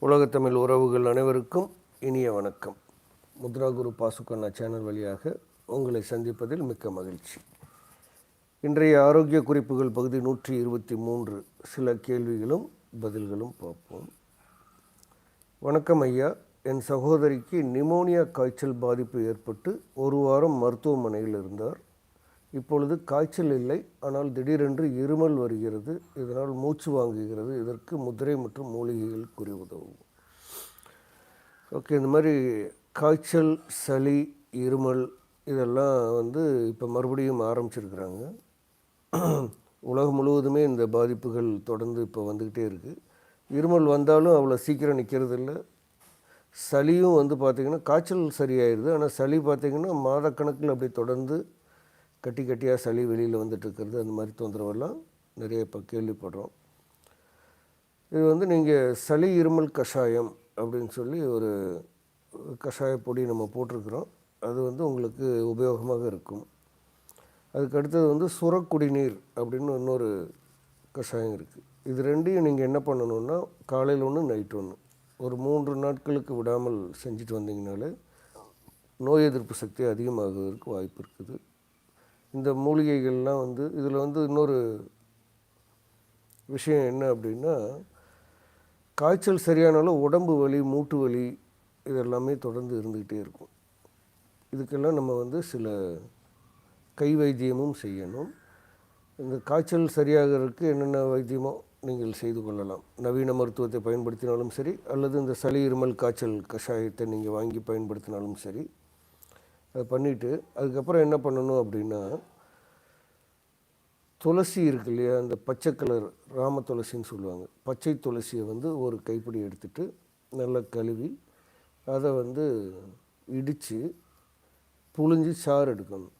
உலகத்தமிழ் உறவுகள் அனைவருக்கும் இனிய வணக்கம். முத்ரா குரு பாசுகண்ணா சேனல் வழியாக உங்களை சந்திப்பதில் மிக்க மகிழ்ச்சி. இன்றைய ஆரோக்கிய குறிப்புகள் பகுதி 123 சில கேள்விகளும் பதில்களும் பார்ப்போம். வணக்கம் ஐயா, என் சகோதரிக்கு நிமோனியா காய்ச்சல் பாதிப்பு ஏற்பட்டு ஒரு வாரம் மருத்துவமனையில் இருந்தார். இப்பொழுது காய்ச்சல் இல்லை, ஆனால் திடீரென்று இருமல் வருகிறது, இதனால் மூச்சு வாங்குகிறது. இதற்கு முதிரை மற்றும் மூலிகைகள் கூறி உதவும். ஓகே, இந்த மாதிரி காய்ச்சல், சளி, இருமல் இதெல்லாம் இப்போ மறுபடியும் ஆரம்பிச்சிருக்கிறாங்க. உலகம் முழுவதுமே இந்த பாதிப்புகள் தொடர்ந்து இப்போ வந்துக்கிட்டே இருக்குது. இருமல் வந்தாலும் அவ்வளோ சீக்கிரம் நிற்கிறது இல்லை. சளியும் பார்த்திங்கன்னா காய்ச்சல் சரியாயிடுது, ஆனால் சளி பார்த்திங்கன்னா மாதக்கணக்கில் அப்படி தொடர்ந்து கட்டி கட்டியாக சளி வெளியில் வந்துட்டுருக்கிறது. அந்த மாதிரி தொந்தரவெல்லாம் நிறைய இப்போ கேள்விப்படுறோம். இது நீங்கள் சளி இருமல் கஷாயம் அப்படின்னு சொல்லி ஒரு கஷாய பொடி நம்ம போட்டிருக்கிறோம். அது உங்களுக்கு உபயோகமாக இருக்கும். அதுக்கு அடுத்தது சுரக்குடிநீர் அப்படின்னு இன்னொரு கஷாயம் இருக்குது. இது ரெண்டையும் நீங்கள் என்ன பண்ணணுன்னா, காலையில் ஒன்று நைட் ஒன்று ஒரு 3 நாட்களுக்கு விடாமல் செஞ்சுட்டு வந்தீங்கனாலே நோய் எதிர்ப்பு சக்தி அதிகமாகுவதற்கு வாய்ப்பு இருக்குது. இந்த மூலிகைகள்லாம் இதில் இன்னொரு விஷயம் என்ன அப்படின்னா, காய்ச்சல் சரியானாலும் உடம்பு வலி, மூட்டு வலி இதெல்லாமே தொடர்ந்து இருந்துக்கிட்டே இருக்கும். இதுக்கெல்லாம் நம்ம சில கை வைத்தியமும் செய்யணும். இந்த காய்ச்சல் சரியாகிறதுக்கு என்னென்ன வைத்தியமோ நீங்கள் செய்து கொள்ளலாம். நவீன மருத்துவத்தை பயன்படுத்தினாலும் சரி, அல்லது இந்த சளி இருமல் காய்ச்சல் கஷாயத்தை நீங்கள் வாங்கி பயன்படுத்தினாலும் சரி. அதை பண்ணிவிட்டு அதுக்கப்புறம் என்ன பண்ணணும் அப்படின்னா, துளசி இருக்கு இல்லையா, அந்த பச்சை கலர் ராம துளசின்னு சொல்லுவாங்க, பச்சை துளசியை ஒரு கைப்பிடி எடுத்துகிட்டு நல்லா கழுவி அதை இடித்து புழிஞ்சு சாறு எடுக்கணும்.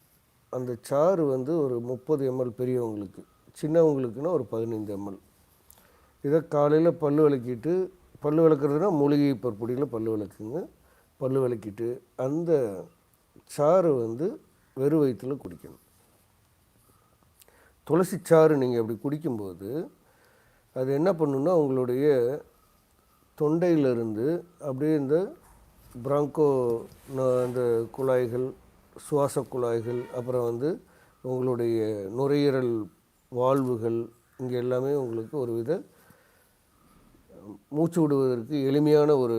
அந்த சாறு ஒரு 30 ml பெரியவங்களுக்கு, சின்னவங்களுக்குன்னா ஒரு 15 ml. இதை காலையில் பல் விளக்கிட்டு, பல் விளக்குறதுனா மூலிகை பற்பொடியில் பல் விளக்குங்க. பல் விளக்கிட்டு அந்த சாறு வெறும் வயிற்றில் குடிக்கணும். துளசி சாறு நீங்கள் அப்படி குடிக்கும்போது அது என்ன பண்ணுன்னா, உங்களுடைய தொண்டையிலிருந்து அப்படியே இந்த பிராங்கோ அந்த குழாய்கள், சுவாச குழாய்கள், அப்புறம் உங்களுடைய நுரையீரல் வால்வுகள், இங்கே எல்லாமே உங்களுக்கு ஒரு வித மூச்சு விடுவதற்கு எளிமையான ஒரு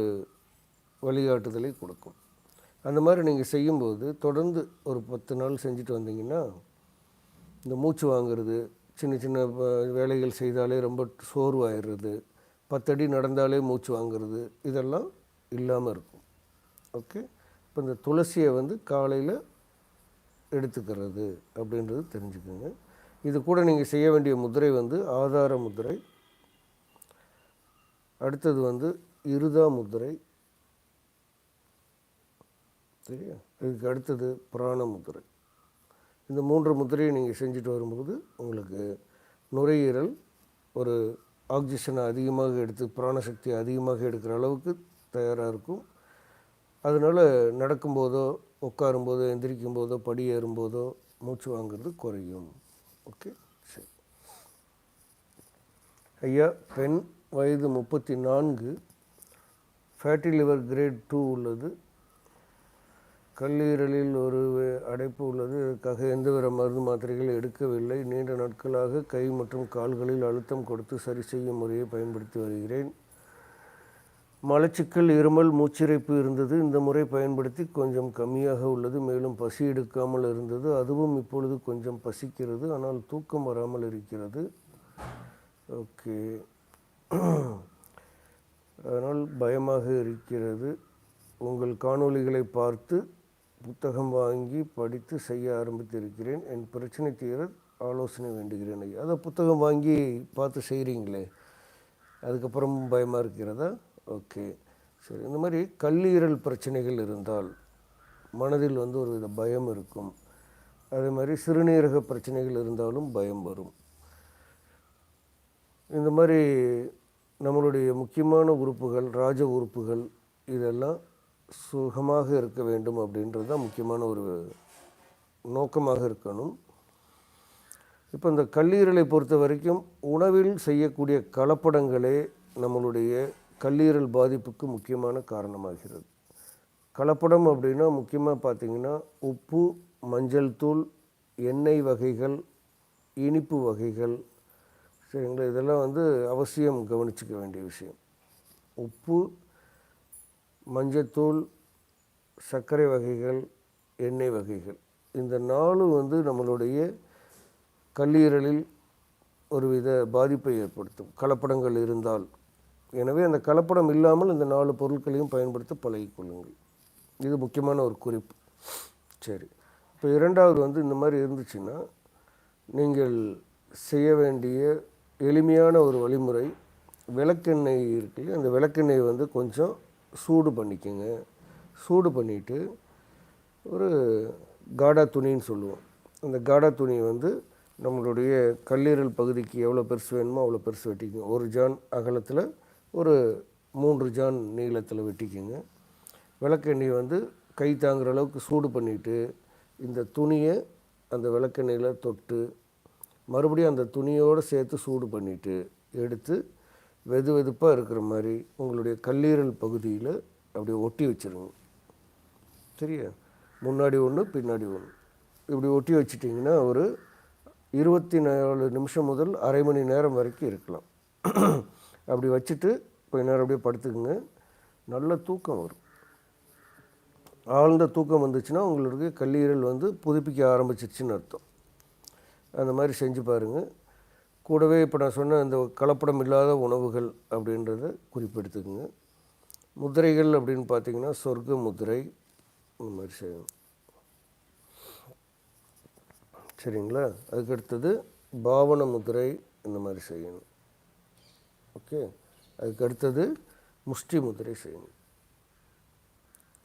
வழிகாட்டுதலை கொடுக்கும். அந்த மாதிரி நீங்கள் செய்யும்போது தொடர்ந்து ஒரு 10 நாள் செஞ்சுட்டு வந்தீங்கன்னா, இந்த மூச்சு வாங்கிறது, சின்ன சின்ன வேலைகள் செய்தாலே ரொம்ப சோர்வாயிடுறது, 10 அடி நடந்தாலே மூச்சு வாங்கிறது, இதெல்லாம் இல்லாமல் இருக்கும். ஓகே, இப்போ இந்த துளசியை காலையில் எடுத்துக்கிறது அப்படின்றது தெரிஞ்சுக்கோங்க. இது கூட நீங்கள் செய்ய வேண்டிய முதிரை ஆதார முதிரை, அடுத்தது இருதா முதிரை, சரியா? இதுக்கு அடுத்தது பிராண முதிரை. இந்த 3 முதிரையை நீங்கள் செஞ்சுட்டு வரும்போது உங்களுக்கு நுரையீரல் ஒரு ஆக்சிஜனை அதிகமாக எடுத்து பிராணசக்தி அதிகமாக எடுக்கிற அளவுக்கு தயாராக இருக்கும். அதனால் நடக்கும்போதோ, உட்காரும்போதோ, எந்திரிக்கும் போதோ, படி ஏறும்போதோ மூச்சு வாங்கிறது குறையும். ஓகே, சரி ஐயா, பெண், வயது 34, ஃபேட்டி லிவர் கிரேட் 2 உள்ளது, கல்லீரலில் ஒரு அடைப்பு உள்ளது. இதற்காக எந்தவித மருந்து மாத்திரைகள் எடுக்கவில்லை. நீண்ட நாட்களாக கை மற்றும் கால்களில் அழுத்தம் கொடுத்து சரி செய்யும் முறையை பயன்படுத்தி வருகிறேன். மலச்சிக்கல், இருமல், மூச்சிறைப்பு இருந்தது. இந்த முறை பயன்படுத்தி கொஞ்சம் கம்மியாக உள்ளது. மேலும் பசி எடுக்காமல் இருந்தது, அதுவும் இப்பொழுது கொஞ்சம் பசிக்கிறது, ஆனால் தூக்கம் வராமல் இருக்கிறது. ஓகே, அதனால் பயமாக இருக்கிறது. உங்கள் காணொளிகளை பார்த்து புத்தகம் வாங்கி படித்து செய்ய ஆரம்பித்திருக்கிறேன். என் பிரச்சனை தீர ஆலோசனை வேண்டுகிறேன் ஐயா. அதை புத்தகம் வாங்கி பார்த்து செய்கிறீங்களே, அதுக்கப்புறம் பயமாக இருக்கிறதா? ஓகே, சரி. இந்த மாதிரி கல்லீரல் பிரச்சனைகள் இருந்தால் மனதில் ஒரு வித பயம் இருக்கும். அதே மாதிரி சிறுநீரக பிரச்சனைகள் இருந்தாலும் பயம் வரும். இந்த மாதிரி நம்மளுடைய முக்கியமான உறுப்புகள், ராஜ உறுப்புகள் இதெல்லாம் சுகமாக இருக்க வேண்டும் அப்படின்றது தான் முக்கியமான ஒரு நோக்கமாக இருக்கணும். இப்போ இந்த கல்லீரலை பொறுத்த வரைக்கும் உணவில் செய்யக்கூடிய கலப்படங்களே நம்மளுடைய கல்லீரல் பாதிப்புக்கு முக்கியமான காரணமாகிறது. கலப்படம் அப்படின்னா முக்கியமாக பார்த்திங்கன்னா உப்பு, மஞ்சள் தூள், எண்ணெய் வகைகள், இனிப்பு வகைகள், சரிங்களா, இதெல்லாம் வந்து அவசியம் கவனிச்சிக்க வேண்டிய விஷயம். உப்பு, மஞ்சத்தூள், சர்க்கரை வகைகள், எண்ணெய் வகைகள், இந்த 4 வந்து நம்மளுடைய கல்லீரலில் ஒருவித பாதிப்பை ஏற்படுத்தும் கலப்படங்கள் இருந்தால். எனவே அந்த கலப்படம் இல்லாமல் இந்த 4 பொருட்களையும் பயன்படுத்த பழகிக்கொள்ளுங்கள். இது முக்கியமான ஒரு குறிப்பு. சரி, இப்போ 2வது வந்து இந்த மாதிரி இருந்துச்சுன்னா நீங்கள் செய்ய வேண்டிய எளிமையான ஒரு வழிமுறை, விளக்கெண்ணெய் இருக்குல்ல, அந்த விளக்கெண்ணெய் வந்து கொஞ்சம் சூடு பண்ணிக்கோங்க. சூடு பண்ணிவிட்டு ஒரு காடா துணின்னு சொல்லுவோம், அந்த காடா துணியை வந்து நம்மளுடைய கல்லீரல் பகுதிக்கு எவ்வளோ பெருசு வேணுமோ அவ்வளோ பெருசு வெட்டிக்கோங்க. 1 ஜான் அகலத்தில், ஒரு 3 ஜான் நீளத்தில் வெட்டிக்கோங்க. விளக்கெண்ணெய் வந்து கை தாங்குகிற அளவுக்கு சூடு பண்ணிவிட்டு இந்த துணியை அந்த விளக்கெண்ணெயில் தொட்டு மறுபடியும் அந்த துணியோடு சேர்த்து சூடு பண்ணிவிட்டு எடுத்து வெது வெதுப்பாக இருக்கிற மாதிரி உங்களுடைய கல்லீரல் பகுதியில் அப்படியே ஒட்டி வச்சுருங்க. சரியா, முன்னாடி ஒன்று பின்னாடி ஒன்று இப்படி ஒட்டி வச்சிட்டிங்கன்னா ஒரு 24 நிமிஷம் முதல் அரை மணி நேரம் வரைக்கும் இருக்கலாம். அப்படி வச்சுட்டு கொஞ்ச நேரம் அப்படியே படுத்துக்குங்க. நல்ல தூக்கம் வரும். ஆழ்ந்த தூக்கம் வந்துச்சுன்னா உங்களுக்கு கல்லீரல் வந்து புதுப்பிக்க ஆரம்பிச்சிருச்சுன்னு அர்த்தம். அந்த மாதிரி செஞ்சு பாருங்கள். கூடவே இப்போ நான் சொன்ன இந்த கலப்படம் இல்லாத உணவுகள் அப்படின்றத குறிப்பெடுத்துக்குங்க. முதிரைகள் அப்படின்னு பார்த்திங்கன்னா சொர்க்க முதிரை இந்த மாதிரி செய்யணும். சரிங்களா, அதுக்கடுத்தது பாவன முதிரை இந்த மாதிரி செய்யணும். ஓகே, அதுக்கடுத்தது முஷ்டி முதிரை செய்யணும்.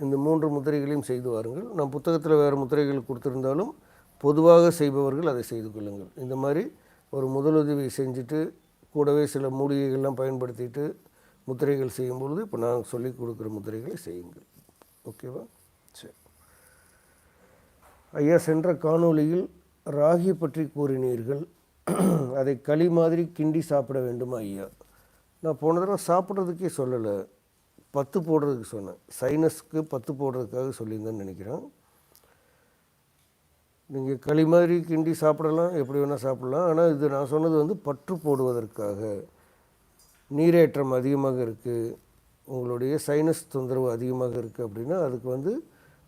இந்த 3 முதிரைகளையும் செய்து வாருங்கள். நான் புத்தகத்தில் வேறு முதிரைகள் கொடுத்துருந்தாலும் பொதுவாக செய்பவர்கள் அதை செய்து கொள்ளுங்கள். இந்த மாதிரி ஒரு முதலுதவி செஞ்சுட்டு கூடவே சில மூலிகைகள்லாம் பயன்படுத்திட்டு முதிரைகள் செய்யும்பொழுது இப்போ நான் சொல்லி கொடுக்குற முதிரைகளை செய்யுங்கள். ஓகேவா? சரி ஐயா, சென்ற காணொளியில் ராகி பற்றி கூறினீர்கள். அதை களி மாதிரி கிண்டி சாப்பிட வேண்டுமா ஐயா? நான் போன தடவை சாப்பிட்றதுக்கே சொல்லலை, பத்து போடுறதுக்கு சொன்னேன். சைனஸ்க்கு பத்து போடுறதுக்காக சொல்லியிருந்தேன்னு நினைக்கிறேன். நீங்கள் களி மாதிரி கிண்டி சாப்பிடலாம், எப்படி வேணால் சாப்பிட்லாம். ஆனால் இது நான் சொன்னது வந்து பற்று போடுவதற்காக. நீரேற்றம் அதிகமாக இருக்குது, உங்களுடைய சைனஸ் தொந்தரவு அதிகமாக இருக்குது அப்படின்னா அதுக்கு வந்து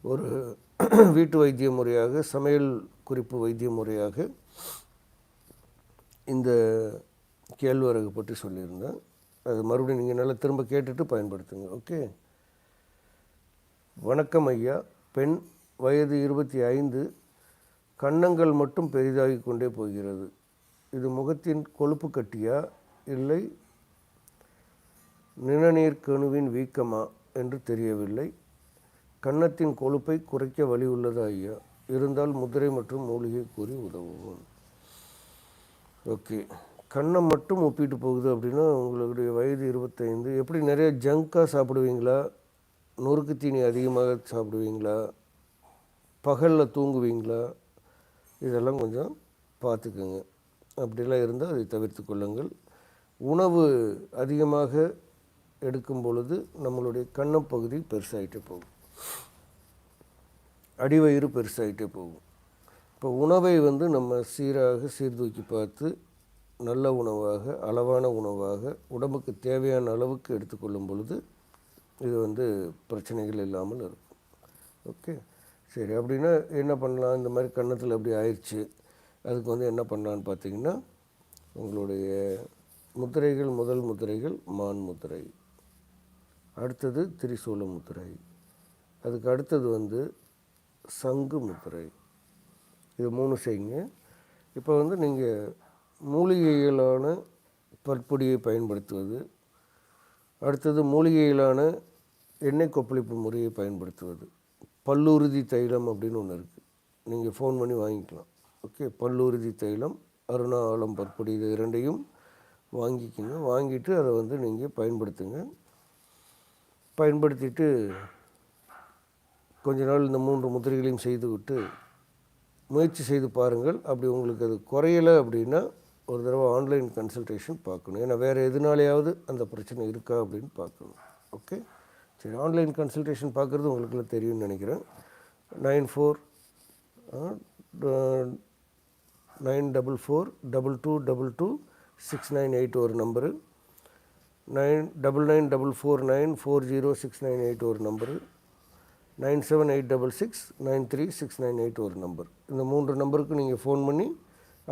ஒரு வீட்டு வைத்திய முறையாக, சமையல் குறிப்பு வைத்திய முறையாக இந்த கேழ்வரகு பற்றி சொல்லியிருந்தேன். அது மறுபடியும் நீங்கள் நல்லா திரும்ப கேட்டுட்டு பயன்படுத்துங்க. ஓகே. வணக்கம் ஐயா, பெண், வயது 25, கன்னங்கள் மட்டும் பெரிதாகி கொண்டே போகிறது. இது முகத்தின் கொழுப்பு கட்டியா இல்லை நிணநீர் கணுவின் வீக்கமா என்று தெரியவில்லை. கன்னத்தின் கொழுப்பை குறைக்க வழி உள்ளதா ஐயா? இருந்தால் முதிரை மற்றும் மூலிகை கூறி உதவுவோம். ஓகே, கன்னம் மட்டும் ஒப்பிட்டு போகுது அப்படின்னா உங்களுடைய வயது 25. எப்படி நிறைய ஜங்காக சாப்பிடுவீங்களா, நொறுக்கு தீனி அதிகமாக சாப்பிடுவீங்களா, பகலில் தூங்குவீங்களா, இதெல்லாம் கொஞ்சம் பார்த்துக்குங்க. அப்படிலாம் இருந்தால் அதை தவிர்த்து கொள்ளுங்கள். உணவு அதிகமாக எடுக்கும் பொழுது நம்மளுடைய கன்னப்பகுதி பெருசாகிட்டே போகும், அடிவயிறு பெருசாகிட்டே போகும். இப்போ உணவை வந்து நம்ம சீராக சீர்தூக்கி பார்த்து நல்ல உணவாக, அளவான உணவாக, உடம்புக்கு தேவையான அளவுக்கு எடுத்துக்கொள்ளும் பொழுது இது வந்து பிரச்சனைகள் இல்லாமல் இருக்கும். ஓகே, சரி. அப்படின்னா என்ன பண்ணலாம்? இந்த மாதிரி கன்னத்தில் அப்படி ஆயிடுச்சு, அதுக்கு வந்து என்ன பண்ணலான்னு பார்த்தீங்கன்னா, உங்களுடைய முத்திரைகள், முதல் முத்திரைகள் மான் முத்திரை, அடுத்தது திரிசூல முத்திரை, அதுக்கு அடுத்தது வந்து சங்கு முத்திரை. இது 3 செய்யுங்க. இப்போ வந்து நீங்கள் மூலிகைகளான பற்பொடியை பயன்படுத்துவது, அடுத்தது மூலிகைகளான எண்ணெய் கொப்பளிப்பு முறையை பயன்படுத்துவது, பல்லுறுதி தைலம் அப்படின்னு ஒன்று இருக்குது, நீங்கள் ஃபோன் பண்ணி வாங்கிக்கலாம். ஓகே, பல்லுறுதி தைலம், அருணா ஆலம் பற்பொடி, இது 2ஐயும் வாங்கிக்கோங்க. வாங்கிட்டு அதை வந்து நீங்கள் பயன்படுத்துங்க. பயன்படுத்திட்டு கொஞ்ச நாள் இந்த 3 முத்திரைகளையும் செய்து விட்டு முயற்சி செய்து பாருங்கள். அப்படி உங்களுக்கு அது குறையலை அப்படின்னா ஒரு தடவை ஆன்லைன் கன்சல்டேஷன் பார்க்கணும். ஏன்னா வேறு எதுனாலையாவது அந்த பிரச்சனை இருக்கா அப்படின்னு பார்க்கணும். ஓகே, சரி. ஆன்லைன் கன்சல்டேஷன் பார்க்குறது உங்களுக்குலாம் தெரியும்னு நினைக்கிறேன். 94 944 2222 ஒரு நம்பரு, 9994494069 ஒரு நம்பரு, 9786693698 ஒரு நம்பர். இந்த 3 நம்பருக்கு நீங்கள் ஃபோன் பண்ணி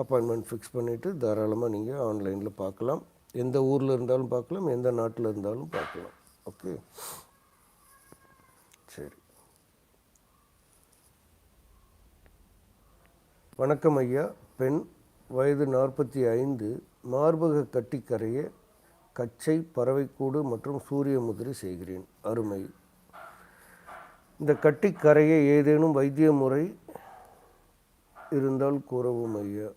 அப்பாயின்மெண்ட் ஃபிக்ஸ் பண்ணிவிட்டு தாராளமாக நீங்கள் ஆன்லைனில் பார்க்கலாம். எந்த ஊரில் இருந்தாலும் பார்க்கலாம், எந்த நாட்டில் இருந்தாலும் பார்க்கலாம். ஓகே, சரி. வணக்கம் ஐயா. பெண், வயது 45, மார்பக கட்டிக்கரைய கச்சை, பறவைக்கூடு மற்றும் சூரிய முதிரை செய்கிறேன். அருமை. இந்த கட்டிக்கரையை ஏதேனும் வைத்திய முறை இருந்தால் கூறவும் ஐயா.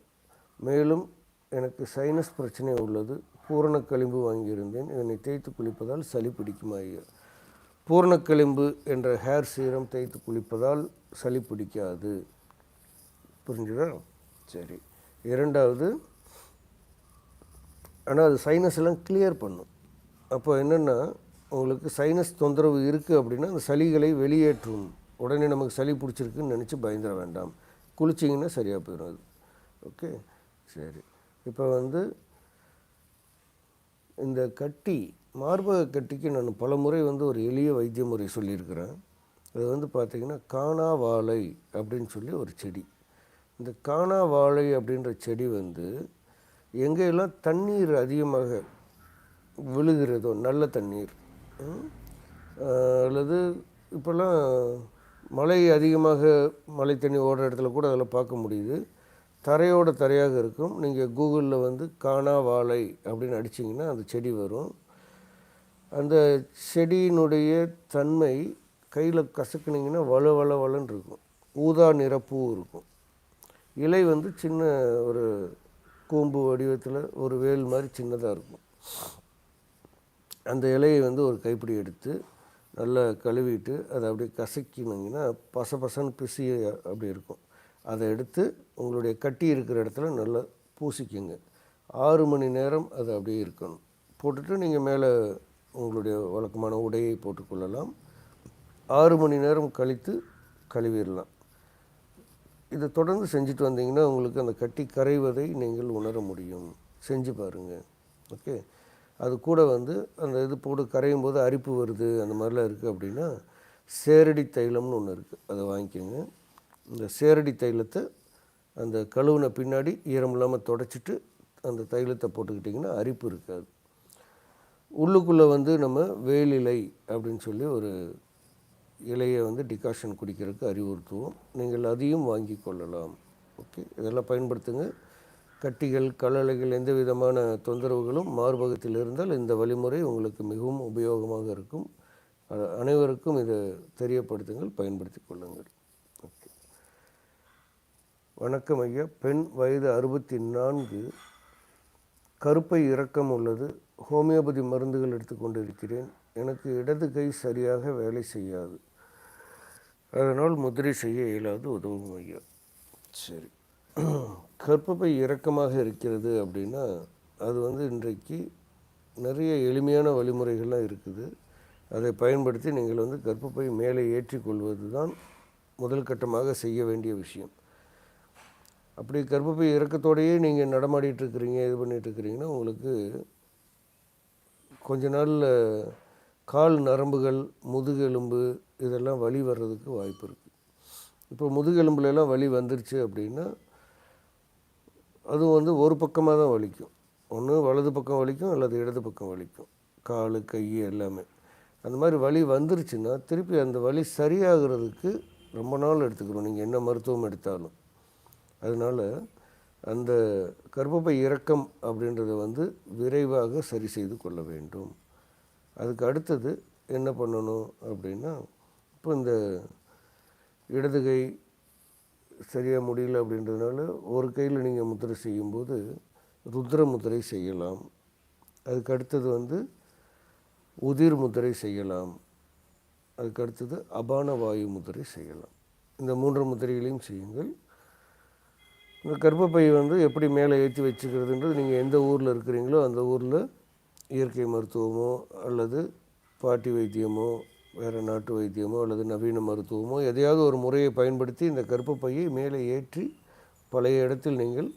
மேலும் எனக்கு சைனஸ் பிரச்சனை உள்ளது. பூரணக்களிம்பு வாங்கியிருந்தேன். இதனை தேய்த்து குளிப்பதால் சளி பிடிக்குமா ஐயா? பூரணக்களிம்பு என்ற ஹேர் சீரம் தேய்த்து குளிப்பதால் சளி பிடிக்காது. புரிஞ்சுதா? சரி. இரண்டாவது, ஆனால் அது சைனஸ் எல்லாம் கிளியர் பண்ணும். அப்போ என்னென்னா, உங்களுக்கு சைனஸ் தொந்தரவு இருக்குது அப்படின்னா அந்த சளிகளை வெளியேற்றும். உடனே நமக்கு சளி பிடிச்சிருக்குன்னு நினச்சி பயந்துட வேண்டாம். குளிச்சிங்கன்னா சரியாக போயிடும் அது. ஓகே, சரி. இப்போ இந்த கட்டி, மார்பக கட்டிக்கு நான் பல முறை ஒரு எளிய வைத்திய முறை சொல்லியிருக்கிறேன். அது பார்த்திங்கன்னா காணாவாழை அப்படின்னு சொல்லி ஒரு செடி. இந்த காணாவாழை அப்படின்ற செடி எங்கெல்லாம் தண்ணீர் அதிகமாக விழுகிறதோ, நல்ல தண்ணீர், அல்லது இப்போல்லாம் மழை அதிகமாக மழை தண்ணி ஓடுற இடத்துல கூட அதில் பார்க்க முடியுது. தரையோட தரையாக இருக்கும். நீங்கள் கூகுளில் காணாவாழை அப்படின்னு அடிச்சிங்கன்னா அந்த செடி வரும். அந்த செடியினுடைய தன்மை கையில் கசக்குனிங்கன்னா வள வள வளன்னு இருக்கும். ஊதா நிறப்பூ இருக்கும். இலை சின்ன ஒரு கூம்பு வடிவத்தில் ஒரு வேல் மாதிரி சின்னதாக இருக்கும். அந்த இலையை ஒரு கைப்பிடி எடுத்து நல்லா கழுவிட்டு அதை அப்படியே கசக்கினீங்கன்னா பசன்னு பிசி அப்படி இருக்கும். அதை எடுத்து உங்களுடைய கட்டி இருக்கிற இடத்துல நல்லா பூசிக்குங்க. 6 மணி நேரம் அது அப்படியே இருக்கணும். போட்டுட்டு நீங்கள் மேலே உங்களுடைய வழக்கமான உடையை போட்டுக்கொள்ளலாம். 6 மணி நேரம் கழித்து கழுவிடலாம். இதை தொடர்ந்து செஞ்சுட்டு வந்தீங்கன்னா உங்களுக்கு அந்த கட்டி கரைவதை நீங்கள் உணர முடியும். செஞ்சு பாருங்கள். ஓகே, அது கூட அந்த இது போட்டு கரையும் போது அரிப்பு வருது, அந்த மாதிரிலாம் இருக்குது அப்படின்னா சேரடி தைலம்னு ஒன்று இருக்குது, அதை வாங்கிக்கோங்க. இந்த சேரடி தைலத்தை அந்த கழுவுன பின்னாடி ஈரம் இல்லாமல் தொடச்சிட்டு அந்த தைலத்தை போட்டுக்கிட்டிங்கன்னா அரிப்பு இருக்காது. உள்ளுக்குள்ளே நம்ம வேலிலை அப்படின்னு சொல்லி ஒரு இலையை டிகாஷன் குடிக்கிறதுக்கு அறிவுறுத்துவோம். நீங்கள் அதையும் வாங்கி கொள்ளலாம். ஓகே, இதெல்லாம் பயன்படுத்துங்க. கட்டிகள், கல்லளைகள், எந்த விதமான தொந்தரவுகளும் மார்பகத்தில் இருந்தால் இந்த வழிமுறை உங்களுக்கு மிகவும் உபயோகமாக இருக்கும். அனைவருக்கும் இதை தெரியப்படுத்துங்கள், பயன்படுத்தி கொள்ளுங்கள். ஓகே. வணக்கம் ஐயா. பெண், வயது 64, கருப்பை இறக்கம் உள்ளது. ஹோமியோபதி மருந்துகள் எடுத்துக்கொண்டு இருக்கிறேன். எனக்கு இடது கை சரியாக வேலை செய்யாது. அதனால் முதிரை செய்ய இயலாது, உதவும் ஐயா. சரி. கர்ப்பப்பை இறக்கமாக இருக்கிறது அப்படின்னா அது இன்றைக்கு நிறைய எளிமையான வழிமுறைகள்லாம் இருக்குது. அதை பயன்படுத்தி நீங்கள் கர்ப்பப்பை மேலே ஏற்றிக்கொள்வது தான் முதல் கட்டமாக செய்ய வேண்டிய விஷயம். அப்படி கர்ப்பப்பை இறக்கத்தோடையே நீங்கள் நடமாடிட்டுருக்கிறீங்க, இது பண்ணிகிட்ருக்கிறீங்கன்னா உங்களுக்கு கொஞ்ச நாளில் கால் நரம்புகள், முதுகெலும்பு இதெல்லாம் வலி வர்றதுக்கு வாய்ப்பு இருக்குது. இப்போ முதுகெலும்புலலாம் வலி வந்துருச்சு அப்படின்னா அதுவும் ஒரு பக்கமாக தான் வலிக்கும். ஒன்று வலது பக்கம் வலிக்கும், அல்லது இடது பக்கம் வலிக்கும். கால், கை எல்லாமே. அந்த மாதிரி வலி வந்துருச்சுன்னா திருப்பி அந்த வலி சரியாகிறதுக்கு ரொம்ப நாள் எடுத்துக்கிறோம், நீங்கள் என்ன மருத்துவம் எடுத்தாலும். அதனால் அந்த கர்ப்பப்பை இறக்கம் அப்படின்றத விரைவாக சரி செய்து கொள்ள வேண்டும். அதுக்கு அடுத்தது என்ன பண்ணணும் அப்படின்னா, இப்போ இந்த இடது கை சரியாக முடியல அப்படின்றதுனால ஒரு கையில் நீங்கள் முத்திரை செய்யும்போது ருத்ர முத்திரை செய்யலாம். அதுக்கு அடுத்தது உதிர் முத்திரை செய்யலாம். அதுக்கு அடுத்தது அபான வாயு முத்திரை செய்யலாம். இந்த 3 முத்திரைகளையும் செய்யுங்கள். இந்த கர்ப்பப்பை வந்து எப்படி மேலே ஏற்றி வச்சுக்கிறதுன்றது நீங்கள் எந்த ஊரில் இருக்கிறீங்களோ அந்த ஊரில் இயற்கை மருத்துவமோ அல்லது பாட்டி வைத்தியமோ வேறு நாட்டு வைத்தியமோ அல்லது நவீன மருத்துவமோ எதையாவது ஒரு முறையை பயன்படுத்தி இந்த கர்ப்பப்பையை மேலே ஏற்றி பழைய இடத்தில் நீங்கள்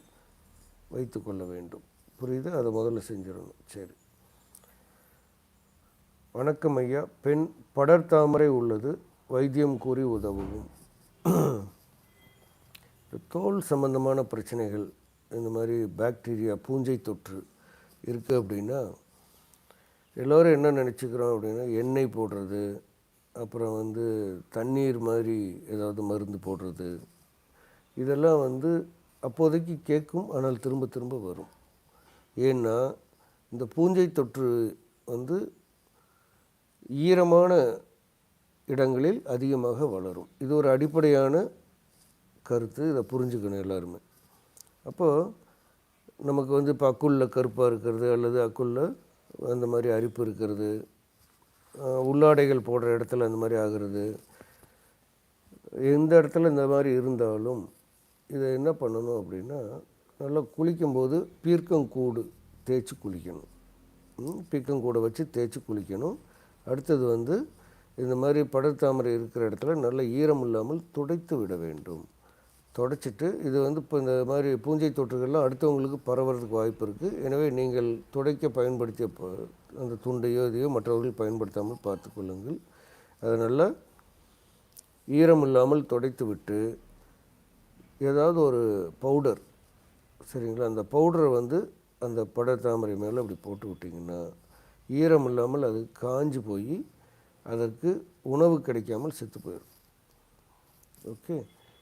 வைத்து கொள்ள வேண்டும். புரியுது? அதை முதல்ல செஞ்சிடணும். சரி, வணக்கம் ஐயா. பெண் படர்தாமரை உள்ளது, வைத்தியம் கூறி உதவும். தோல் சம்பந்தமான பிரச்சனைகள், இந்த மாதிரி பாக்டீரியா பூஞ்சை தொற்று இருக்குது அப்படின்னா எல்லோரும் என்ன நினச்சிக்கிறோம் அப்படின்னா எண்ணெய் போடுறது, அப்புறம் வந்து தண்ணீர் மாதிரி ஏதாவது மருந்து போடுறது, இதெல்லாம் வந்து அப்போதைக்கு கேட்கும், ஆனால் திரும்ப திரும்ப வரும். ஏன்னா இந்த பூஞ்சை தொற்று வந்து ஈரமான இடங்களில் அதிகமாக வளரும். இது ஒரு அடிப்படையான கருத்து, இதை புரிஞ்சுக்கணும் எல்லாருமே. அப்போது நமக்கு வந்து இப்போ அக்குளில் கருப்பாக இருக்கிறது அல்லது அக்குளில் அந்த மாதிரி அரிப்பு இருக்கிறது, உள்ளாடைகள் போடுற இடத்துல அந்த மாதிரி ஆகிறது, எந்த இடத்துல இந்த மாதிரி இருந்தாலும் இதை என்ன பண்ணணும் அப்படின்னா நல்லா குளிக்கும்போது பீர்க்கங்கூடு தேய்ச்சி குளிக்கணும். பீர்க்கங்கூடை வச்சு தேய்ச்சி குளிக்கணும். அடுத்தது வந்து இந்த மாதிரி படர்தாமரை இருக்கிற இடத்துல நல்ல ஈரம் இல்லாமல் துடைத்து விட வேண்டும். துடைச்சிட்டு இது வந்து இப்போ இந்த மாதிரி பூஞ்சை தொற்றுகள்லாம் அடுத்தவங்களுக்கு பரவுறதுக்கு வாய்ப்பு இருக்குது. எனவே நீங்கள் துடைக்க பயன்படுத்திய அந்த துண்டையோ இதையோ மற்றவர்கள் பயன்படுத்தாமல் பார்த்து கொள்ளுங்கள். அதை நல்லா ஈரம் இல்லாமல் துடைத்து விட்டு ஏதாவது ஒரு பவுடர், சரிங்களா, அந்த பவுடரை வந்து அந்த படர்தாமரை மேலே அப்படி போட்டு விட்டிங்கன்னா ஈரம் இல்லாமல் அது காஞ்சி போய் அதற்கு உணவு கிடைக்காமல் செத்து போயிடும். ஓகே,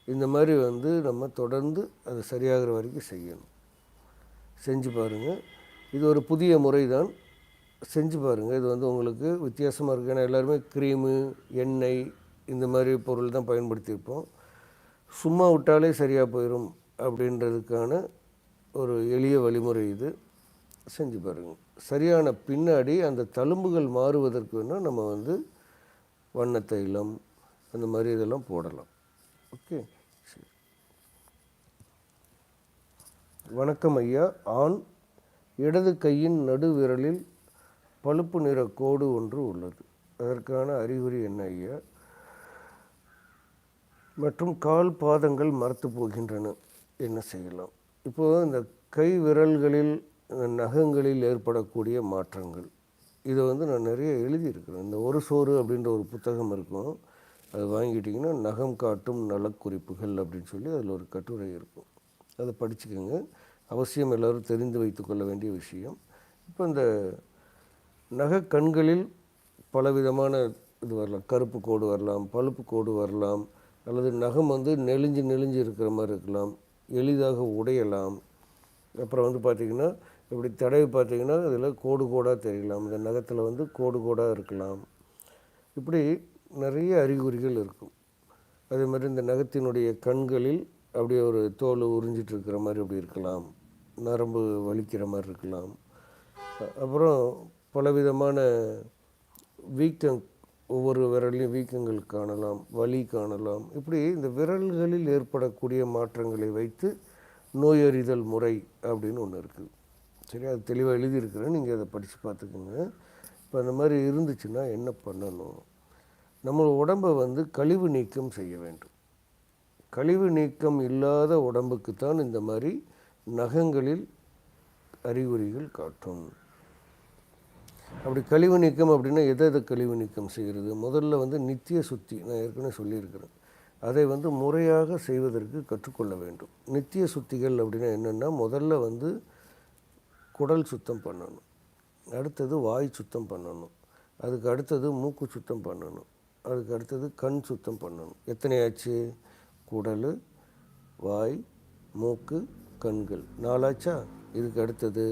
இந்த மாதிரி வந்து நம்ம தொடர்ந்து அது சரியாகிற வரைக்கும் செய்யணும். செஞ்சு பாருங்கள். இது ஒரு புதிய முறை தான், செஞ்சு பாருங்கள். இது வந்து உங்களுக்கு வித்தியாசமாக இருக்குது. ஏன்னா எல்லாருமே க்ரீமு, எண்ணெய் இந்த மாதிரி பொருள் தான் பயன்படுத்தியிருப்போம். சும்மா விட்டாலே சரியாக போயிடும் அப்படின்றதுக்கான ஒரு எளிய வழிமுறை இது. செஞ்சு பாருங்கள். சரியான பின்னாடி அந்த தழும்புகள் மாறுவதற்கு வேணால் நம்ம வந்து வண்ண தைலம் அந்த மாதிரி இதெல்லாம் போடலாம். ஓகே, சரி. வணக்கம் ஐயா. ஆண் இடது கையின் நடுவிரலில் பழுப்பு நிற கோடு ஒன்று உள்ளது, அதற்கான அறிகுறி என்ன ஐயா? மற்றும் கால் பாதங்கள் மரத்து போகின்றன, என்ன செய்யலாம்? இப்போது இந்த கை விரல்களில் நகங்களில் ஏற்படக்கூடிய மாற்றங்கள், இதை வந்து நான் நிறைய எழுதியிருக்கிறேன். இந்த ஒரு சோறு அப்படின்ற ஒரு புத்தகம் இருக்கும், அது வாங்கிட்டிங்கன்னா நகம் காட்டும் நலக்குறிப்புகள் அப்படின்னு சொல்லி அதில் ஒரு கட்டுரை இருக்கும். அதை படிச்சுக்கோங்க. அவசியம் எல்லோரும் தெரிந்து வைத்து கொள்ள வேண்டிய விஷயம். இப்போ இந்த நகக்கண்களில் பலவிதமான இது வரலாம். கருப்பு கோடு வரலாம், பழுப்பு கோடு வரலாம், அல்லது நகம் வந்து நெளிஞ்சு இருக்கிற மாதிரி இருக்கலாம், எளிதாக உடையலாம். அப்புறம் வந்து பார்த்திங்கன்னா இப்படி தடவி பார்த்திங்கன்னா அதில் கோடு கோடாக தெரியலாம், இந்த நகத்தில் வந்து கோடு கோடாக இருக்கலாம். இப்படி நிறைய அறிகுறிகள் இருக்கும். அதே மாதிரி இந்த நகத்தினுடைய கண்களில் அப்படியே ஒரு தோல் உறிஞ்சிட்டு இருக்கிற மாதிரி அப்படி இருக்கலாம், நரம்பு வலிக்கிற மாதிரி இருக்கலாம். அப்புறம் பலவிதமான வீக்கம், ஒவ்வொரு விரலையும் வீக்கங்கள் காணலாம், வலி காணலாம். இப்படி இந்த விரல்களில் ஏற்படக்கூடிய மாற்றங்களை வைத்து நோயறிதல் முறை அப்படின்னு ஒன்று இருக்குது. சரி, அது தெளிவாக எழுதியிருக்கிறேன், நீங்கள் அதை படித்து பார்த்துக்குங்க. இப்போ அந்த மாதிரி இருந்துச்சுன்னா என்ன பண்ணணும்? நம்ம உடம்பை வந்து கழிவு நீக்கம் செய்ய வேண்டும். கழிவு நீக்கம் இல்லாத உடம்புக்கு தான் இந்த மாதிரி நகங்களில் அறிகுறிகள் காட்டும். அப்படி கழிவு நீக்கம் அப்படின்னா எதை கழிவு நீக்கம் செய்கிறது? முதல்ல வந்து நித்திய சுத்தி, நான் ஏற்கனவே சொல்லியிருக்கிறேன், அதை வந்து முறையாக செய்வதற்கு கற்றுக்கொள்ள வேண்டும். நித்திய சுத்திகள் அப்படின்னா என்னென்னா, முதல்ல வந்து குடல் சுத்தம் பண்ணணும், அடுத்தது வாய் சுத்தம் பண்ணணும், அதுக்கு அடுத்தது மூக்கு சுத்தம் பண்ணணும், அதுக்கு அடுத்தது கண் சுத்தம் பண்ணணும். எத்தனையாச்சு? குடல், வாய், மூக்கு, கண்கள், 4 ஆச்சா? இதுக்கு அடுத்தது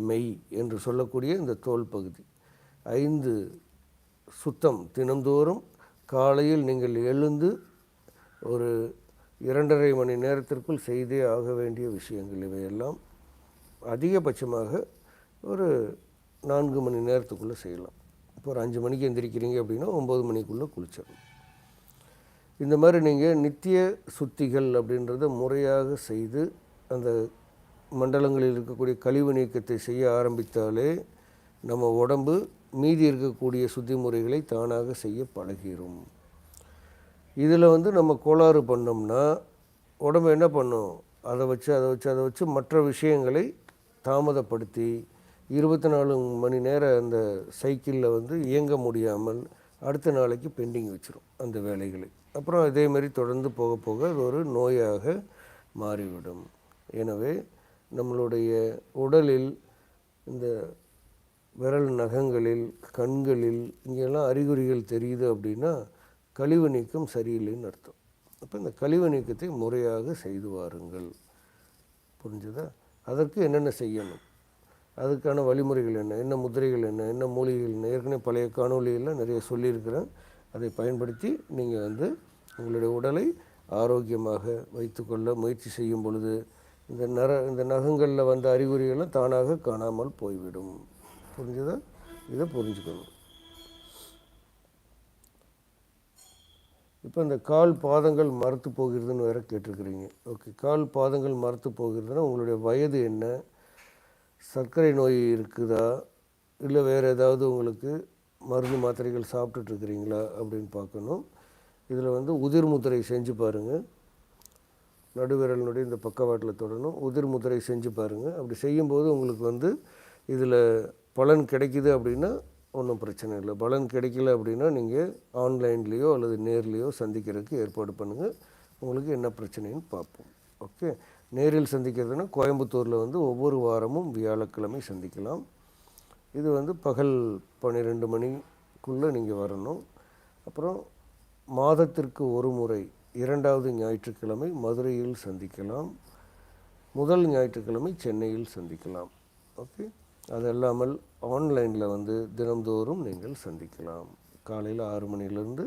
மெய் என்று சொல்லக்கூடிய இந்த தோல் பகுதி, 5 சுத்தம். தினந்தோறும் காலையில் நீங்கள் எழுந்து ஒரு 2.5 மணி நேரத்திற்குள் செய்தே ஆக வேண்டிய விஷயங்கள் இவையெல்லாம். அதிகபட்சமாக ஒரு 4 மணி நேரத்துக்குள்ளே செய்யலாம். இப்போ ஒரு 5 மணிக்கு எந்திரிக்கிறீங்க அப்படின்னா 9 மணிக்குள்ளே குளிச்சிடணும். இந்த மாதிரி நீங்கள் நித்திய சுத்திகள் அப்படின்றத முறையாக செய்து அந்த மண்டலங்களில் இருக்கக்கூடிய கழிவு நீக்கத்தை செய்ய ஆரம்பித்தாலே நம்ம உடம்பு மீதி இருக்கக்கூடிய சுத்தி முறைகளை தானாக செய்ய பழகிடும். இதில் நம்ம கோளாறு பண்ணோம்னா உடம்பு என்ன பண்ணும், அதை வச்சு மற்ற விஷயங்களை தாமதப்படுத்தி 24 மணி நேரம் அந்த சைக்கிளில் இயங்க முடியாமல் அடுத்த நாளைக்கு பெண்டிங் வச்சிரும் அந்த வேலைகளை. அப்புறம் அதே மாதிரி தொடர்ந்து போக போக அது ஒரு நோயாக மாறிவிடும். எனவே நம்மளுடைய உடலில் இந்த விரல் நகங்களில், கண்களில் இங்கெல்லாம் அறிகுறிகள் தெரியுது அப்படின்னா கழிவு நீக்கம் சரியில்லைன்னு அர்த்தம். அப்போ இந்த கழிவு நீக்கத்தை முறையாக செய்து வாருங்கள். புரிஞ்சுதா? அதற்கு என்னென்ன செய்யணும், அதுக்கான வழிமுறைகள் என்ன முதிரைகள் என்ன மூலிகைகள் என்ன, ஏற்கனவே பழைய காணொலியெல்லாம் நிறைய சொல்லியிருக்கிறேன். அதை பயன்படுத்தி நீங்கள் உங்களுடைய உடலை ஆரோக்கியமாக வைத்துக்கொள்ள முயற்சி செய்யும் பொழுது இந்த நகங்களில் வந்த அறிகுறிகளும் தானாக காணாமல் போய்விடும். புரிஞ்சுதா? இதை புரிஞ்சுக்கணும். இப்போ இந்த கால் பாதங்கள் மரத்து போகிறதுன்னு வேறு கேட்டிருக்கிறீங்க. ஓகே, கால் பாதங்கள் மரத்து போகிறதுனா உங்களுடைய வயது என்ன, சர்க்கரை நோய் இருக்குதா, இல்லை வேறு ஏதாவது உங்களுக்கு மருந்து மாத்திரைகள் சாப்பிட்டுட்ருக்கிறீங்களா அப்படின்னு பார்க்கணும். இதில் உதிர் முத்திரை செஞ்சு பாருங்கள். நடுவிரலினுடைய இந்த பக்கவாட்டில் தொடணும், உதிர் முத்திரை செஞ்சு பாருங்கள். அப்படி செய்யும்போது உங்களுக்கு இதில் பலன் கிடைக்குது அப்படின்னா ஒன்றும் பிரச்சனை இல்லை. பலன் கிடைக்கல அப்படின்னா நீங்கள் ஆன்லைன்லேயோ அல்லது நேர்லேயோ சந்திக்கிறதுக்கு ஏற்பாடு பண்ணுங்கள். உங்களுக்கு என்ன பிரச்சனைன்னு பார்ப்போம். ஓகே, நேரில் சந்திக்கிறதுனா கோயம்புத்தூரில் ஒவ்வொரு வாரமும் வியாழக்கிழமை சந்திக்கலாம். இது பகல் 12 மணிக்குள்ளே நீங்கள் வரணும். அப்புறம் மாதத்திற்கு ஒரு முறை 2வது ஞாயிற்றுக்கிழமை மதுரையில் சந்திக்கலாம். முதல் ஞாயிற்றுக்கிழமை சென்னையில் சந்திக்கலாம். ஓகே, அது இல்லாமல் ஆன்லைனில் தினந்தோறும் நீங்கள் சந்திக்கலாம். காலையில் 6 மணிலேருந்து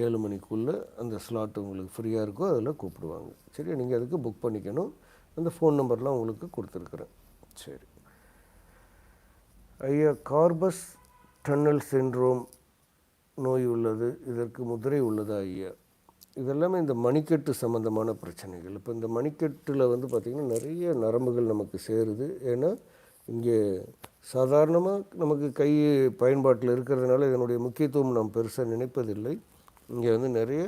7 மணிக்குள்ளே அந்த ஸ்லாட் உங்களுக்கு ஃப்ரீயாக இருக்கோ அதில் கூப்பிடுவாங்க. சரி, நீங்கள் அதுக்கு புக் பண்ணிக்கணும். அந்த ஃபோன் நம்பர்லாம் உங்களுக்கு கொடுத்துருக்குறேன். சரி ஐயா, கார்பஸ் டன்னல் சிண்ட்ரோம் நோய் உள்ளது, இதற்கு முதிரை உள்ளதா ஐயா? இதெல்லாமே இந்த மணிக்கட்டு சம்மந்தமான பிரச்சனைகள். இப்போ இந்த மணிக்கட்டில் பார்த்திங்கன்னா நிறைய நரம்புகள் நமக்கு சேருது. ஏன்னா இங்கே சாதாரணமாக நமக்கு கை பயன்பாட்டில் இருக்கிறதுனால இதனுடைய முக்கியத்துவம் நாம் பெருசாக நினைப்பதில்லை. இங்கே நிறைய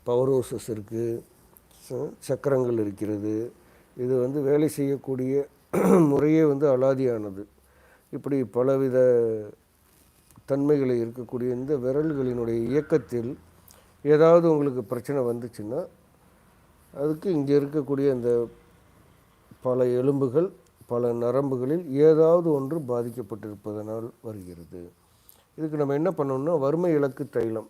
பவரோசஸ் இருக்குது, சக்கரங்கள் இருக்கிறது. இது வேலை செய்யக்கூடிய முறையே அலாதியானது. இப்படி பலவித தன்மைகளை இருக்கக்கூடிய இந்த விரல்களினுடைய இயக்கத்தில் ஏதாவது உங்களுக்கு பிரச்சனை வந்துச்சுன்னா அதுக்கு இங்கே இருக்கக்கூடிய அந்த பல எலும்புகள், பல நரம்புகளில் ஏதாவது ஒன்று பாதிக்கப்பட்டிருப்பதனால் வருகிறது. இதுக்கு நம்ம என்ன பண்ணணும்னா வறுமை இலக்கு தைலம்,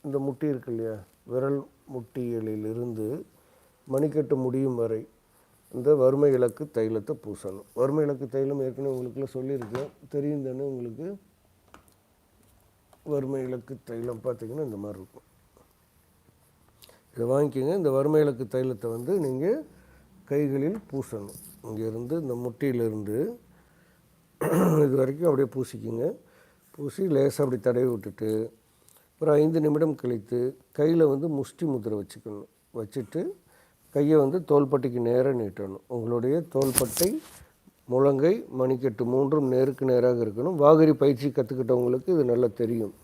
இந்த முட்டி இருக்கு இல்லையா, விரல் முட்டிகளிலிருந்து மணிக்கட்டு முடியும் வரை இந்த வறுமை இலக்கு தைலத்தை பூசணும். வறுமை இலக்கு தைலம் ஏற்கனவே உங்களுக்குலாம் சொல்லியிருக்கேன், தெரியும் தானே உங்களுக்கு. வறுமை இலக்கு தைலம் பார்த்திங்கன்னா இந்த மாதிரி இருக்கும். இதை வாங்கிக்கோங்க. இந்த வறுமை இலக்கு தைலத்தை நீங்கள் கைகளில் பூசணும். இங்கேருந்து இந்த முட்டியிலிருந்து இது வரைக்கும் அப்படியே பூசிக்கிங்க. பூசி லேசாக அப்படி தடவி விட்டுட்டு ஒரு 5 நிமிடம் கழித்து கையில் முஷ்டி முத்திரை வச்சுக்கணும். வச்சுட்டு கையை தோள்பட்டைக்கு நேராக நீட்டணும். உங்களுடைய தோள்பட்டை, முழங்கை, மணிக்கட்டு 3ம் நேருக்கு நேராக இருக்கணும். வாகரி பயிற்சி கற்றுக்கிட்டவங்களுக்கு இது நல்லா தெரியும்.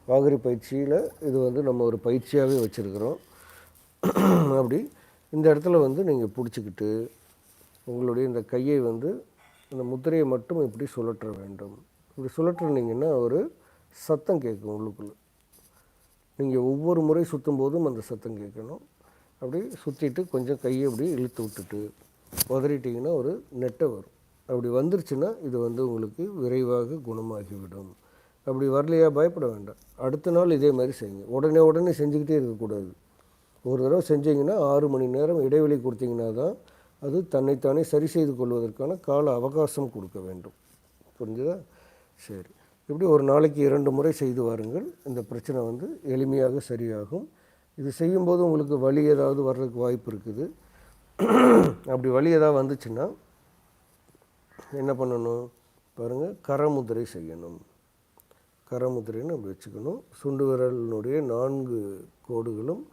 வாகரி பயிற்சியில் இது நம்ம ஒரு பயிற்சியாகவே வச்சுருக்கிறோம். அப்படி இந்த இடத்துல நீங்கள் பிடிச்சிக்கிட்டு உங்களுடைய இந்த கையை இந்த முத்திரையை மட்டும் இப்படி சுழற்ற வேண்டும். இப்படி சுழற்றுனீங்கன்னா ஒரு சத்தம் கேட்கும் உள்ளுக்குள்ளே. நீங்கள் ஒவ்வொரு முறை சுற்றும் போதும் அந்த சத்தம் கேட்கணும். அப்படி சுற்றிட்டு கொஞ்சம் கையை அப்படி இழுத்து விட்டுட்டு உதறிட்டிங்கன்னா ஒரு நெட்டை வரும். அப்படி வந்துருச்சுன்னா இது உங்களுக்கு விரைவாக குணமாகிவிடும். அப்படி வரலையா பயப்பட வேண்டாம். அடுத்த நாள் இதே மாதிரி செய்யுங்க. உடனே செஞ்சுக்கிட்டே இருக்கக்கூடாது. ஒரு தடவை செஞ்சிங்கன்னா 6 மணி நேரம் இடைவெளி கொடுத்தீங்கன்னா தான் அது தன்னைத்தானே சரி செய்து கொள்வதற்கான கால அவகாசம் கொடுக்க வேண்டும். புரிஞ்சுதா? சரி, இப்படி ஒரு நாளைக்கு 2 முறை செய்து வாருங்கள். இந்த பிரச்சனை எளிமையாக சரியாகும். இது செய்யும்போது உங்களுக்கு வலி ஏதாவது வர்றதுக்கு வாய்ப்பு இருக்குது. அப்படி வலி ஏதாவது வந்துச்சுன்னா என்ன பண்ணணும் பாருங்கள், கரமுதிரை செய்யணும். கரமுதிரைன்னு அப்படி வச்சுக்கணும். சுண்டு விரலினுடைய 4 கோடுகளும்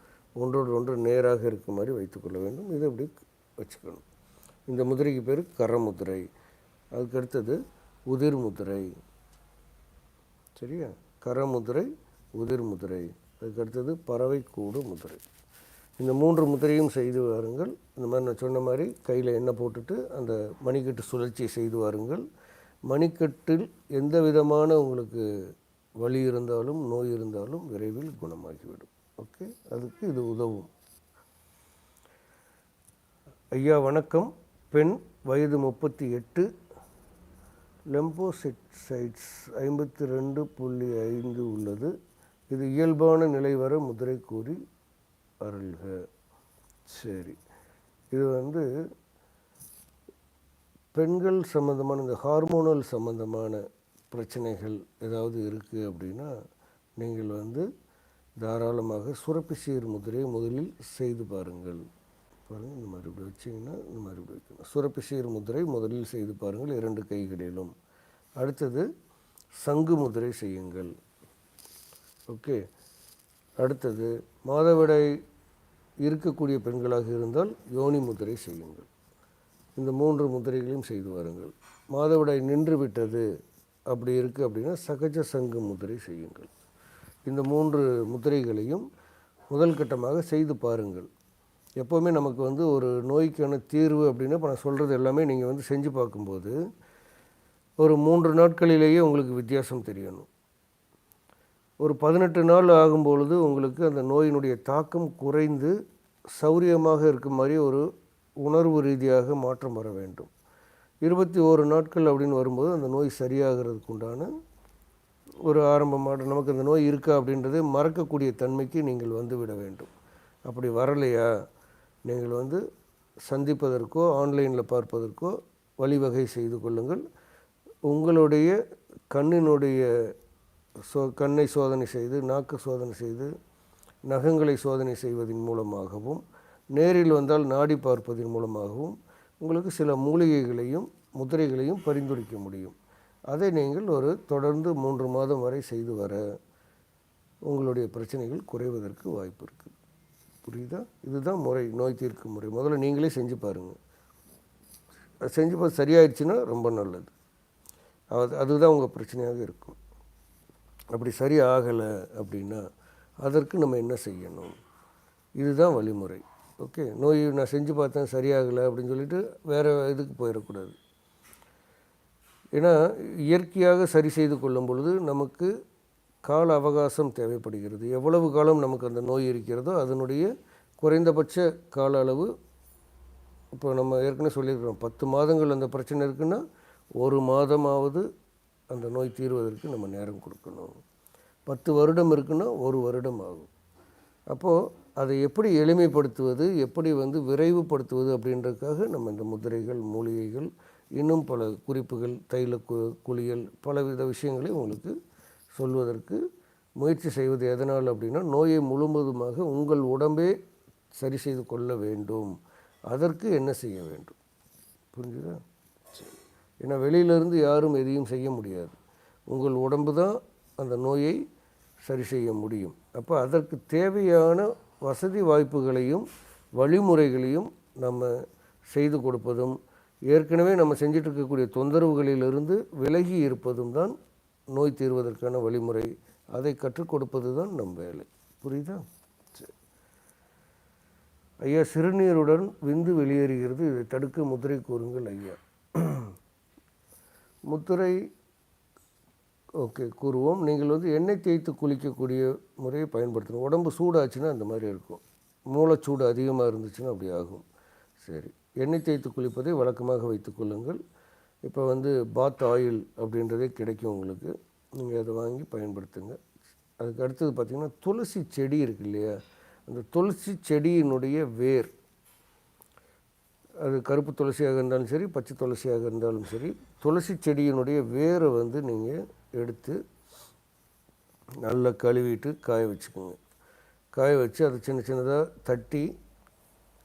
ஒன்றோடு ஒன்று நேராக இருக்க மாதிரி வைத்துக்கொள்ள வேண்டும். இதை அப்படி வச்சுக்கணும். இந்த முதிரைக்கு பேர் கரமுதிரை. அதுக்கு அடுத்தது உதிர் முதிரை. சரியா? கரமுதிரை, உதிர் முதிரை. அதுக்கு அடுத்தது பறவை கூடு முதிரை. இந்த 3 முதிரையும் செய்து வாருங்கள். இந்த மாதிரி நான் சொன்ன மாதிரி கையில் எண்ணெய் போட்டுட்டு அந்த மணிக்கட்டு சுழற்சியை செய்து வாருங்கள். மணிக்கட்டில் எந்த விதமான உங்களுக்கு வலி இருந்தாலும் நோய் இருந்தாலும் விரைவில் குணமாகிவிடும். ஓகே, அதுக்கு இது உதவும். ஐயா வணக்கம். பெண், வயது 38, லெம்போசைட்ஸ் 52.5 உள்ளது. இது இயல்பான நிலை வர முதிரை கூறி அருள்க. சரி, இது பெண்கள் சம்மந்தமான இந்த ஹார்மோனல் சம்மந்தமான பிரச்சனைகள் ஏதாவது இருக்குது அப்படின்னா நீங்கள் தாராளமாக சுரப்பிசீர் முதிரையை முதலில் செய்து பாருங்கள். பாருங்கள், இந்த மாதிரி இப்படி வச்சிங்கன்னா இந்த மாதிரி இப்படி வைக்கணும். சுரப்பிசீர் முதிரை முதலில் செய்து பாருங்கள் 2 கைகளிலும். அடுத்தது சங்கு முதிரை செய்யுங்கள். ஓகே, அடுத்தது மாதவிடாய் இருக்கக்கூடிய பெண்களாக இருந்தால் யோனி முதிரை செய்யுங்கள். இந்த 3 முதிரைகளையும் செய்து வாருங்கள். மாதவிடாய் நின்று விட்டது அப்படி இருக்குது அப்படின்னா சகஜ சங்கு முதிரை செய்யுங்கள். இந்த 3 முதிரைகளையும் முதல் கட்டமாக செய்து பாருங்கள். எப்போவுமே நமக்கு ஒரு நோய்க்கான தீர்வு அப்படின்னா இப்போ நான் சொல்கிறது எல்லாமே நீங்கள் செஞ்சு பார்க்கும்போது ஒரு 3 நாட்களிலேயே உங்களுக்கு வித்தியாசம் தெரியணும். ஒரு 18 நாள் ஆகும்பொழுது உங்களுக்கு அந்த நோயினுடைய தாக்கம் குறைந்து சௌரியமாக இருக்கும் மாதிரி ஒரு உணர்வு ரீதியாக மாற்றம் வர வேண்டும். 21 நாட்கள் அப்படின்னு வரும்போது அந்த நோய் சரியாகிறதுக்கு உண்டான ஒரு ஆரம்பமாக நமக்கு அந்த நோய் இருக்கா அப்படின்றதை மறக்கக்கூடிய தன்மைக்கு நீங்கள் விட வேண்டும். அப்படி வரலையா நீங்கள் சந்திப்பதற்கோ ஆன்லைனில் பார்ப்பதற்கோ வழிவகை செய்து கொள்ளுங்கள். உங்களுடைய கண்ணினுடைய கண்ணை சோதனை செய்து, நாக்கு சோதனை செய்து, நகங்களை சோதனை செய்வதன் மூலமாகவும், நேரில் வந்தால் நாடி பார்ப்பதன் மூலமாகவும் உங்களுக்கு சில மூலிகைகளையும் முதிரைகளையும் பரிந்துரைக்க முடியும். அதை நீங்கள் தொடர்ந்து 3 மாதம் வரை செய்து வர உங்களுடைய பிரச்சனைகள் குறைவதற்கு வாய்ப்பு இருக்குது. புரியுதா? இதுதான் முறை, நோய் தீர்க்கும் முறை. முதல்ல நீங்களே செஞ்சு பாருங்கள். செஞ்சு பார்த்து சரியாயிடுச்சுன்னா ரொம்ப நல்லது. அதுதான் உங்கள் பிரச்சனையாக இருக்கும். அப்படி சரி ஆகலை அப்படின்னா அதற்கு நம்ம என்ன செய்யணும்? இதுதான் வழிமுறை. ஓகே, நோய் நான் செஞ்சு பார்த்தேன் சரியாகலை அப்படின்னு சொல்லிட்டு வேறு இதுக்கு போயிடக்கூடாது. ஏன்னா இயற்கையாக சரி செய்து கொள்ளும் பொழுது நமக்கு கால அவகாசம் தேவைப்படுகிறது. எவ்வளவு காலம் நமக்கு அந்த நோய் இருக்கிறதோ அதனுடைய குறைந்தபட்ச கால அளவு இப்போ நம்ம ஏற்கனவே சொல்லியிருக்கிறோம். 10 மாதங்கள் அந்த பிரச்சனை இருக்குன்னா 1 மாதமாவது அந்த நோய் தீர்வதற்கு நம்ம நேரம் கொடுக்கணும். 10 வருடம் இருக்குன்னா 1 வருடம் ஆகும். அப்போது அதை எப்படி எளிமைப்படுத்துவது, எப்படி விரைவுபடுத்துவது அப்படின்றதுக்காக நம்ம இந்த முதிரைகள், மூலிகைகள், இன்னும் பல குறிப்புகள், தைல குளியல், பலவித விஷயங்களை உங்களுக்கு சொல்வதற்கு முயற்சி செய்வது. எதனால் அப்படின்னா நோயை முழுவதுமாக உங்கள் உடம்பே சரி செய்து கொள்ள வேண்டும். அதற்கு என்ன செய்ய வேண்டும்? புரிஞ்சுதா? ஏன்னா வெளியிலேருந்து யாரும் எதையும் செய்ய முடியாது. உங்கள் உடம்பு தான் அந்த நோயை சரி செய்ய முடியும். அப்போ அதற்கு தேவையான வசதி வாய்ப்புகளையும் வழிமுறைகளையும் நம்ம செய்து கொடுப்பதும், ஏற்கனவே நம்ம செஞ்சிட்டு இருக்கக்கூடிய தொந்தரவுகளிலிருந்து விலகி இருப்பதும் தான் நோய் தீர்வதற்கான வழிமுறை. அதை கற்றுக் கொடுப்பது தான் நம் வேலை. புரியுதா? சரி ஐயா, சிறுநீருடன் விந்து வெளியேறுகிறது, இதை தடுக்க முதிரை கூறுங்கள் ஐயா. முதிரை ஓகே கூறுவோம். நீங்கள் எண்ணெய் தேய்த்து குளிக்கக்கூடிய முறையை பயன்படுத்தணும். உடம்பு சூடாச்சுன்னா அந்த மாதிரி இருக்கும். மூளைச்சூடு அதிகமாக இருந்துச்சுன்னா அப்படி ஆகும். சரி, எண்ணெய் தேய்த்து குளிப்பதை வழக்கமாக வைத்துக்கொள்ளுங்கள். இப்போ பாத் ஆயில் அப்படின்றதே கிடைக்கும் உங்களுக்கு. நீங்கள் அதை வாங்கி பயன்படுத்துங்க. அதுக்கு அடுத்தது பார்த்திங்கன்னா துளசி செடி இருக்கு இல்லையா, அந்த துளசி செடியினுடைய வேர், அது கருப்பு துளசியாக இருந்தாலும் சரி, பச்சை துளசியாக இருந்தாலும் சரி, துளசி செடியினுடைய வேரை நீங்கள் எடுத்து நல்லா கழுவிட்டு காய வச்சுக்கோங்க. காய வச்சு அதை சின்ன சின்னதாக தட்டி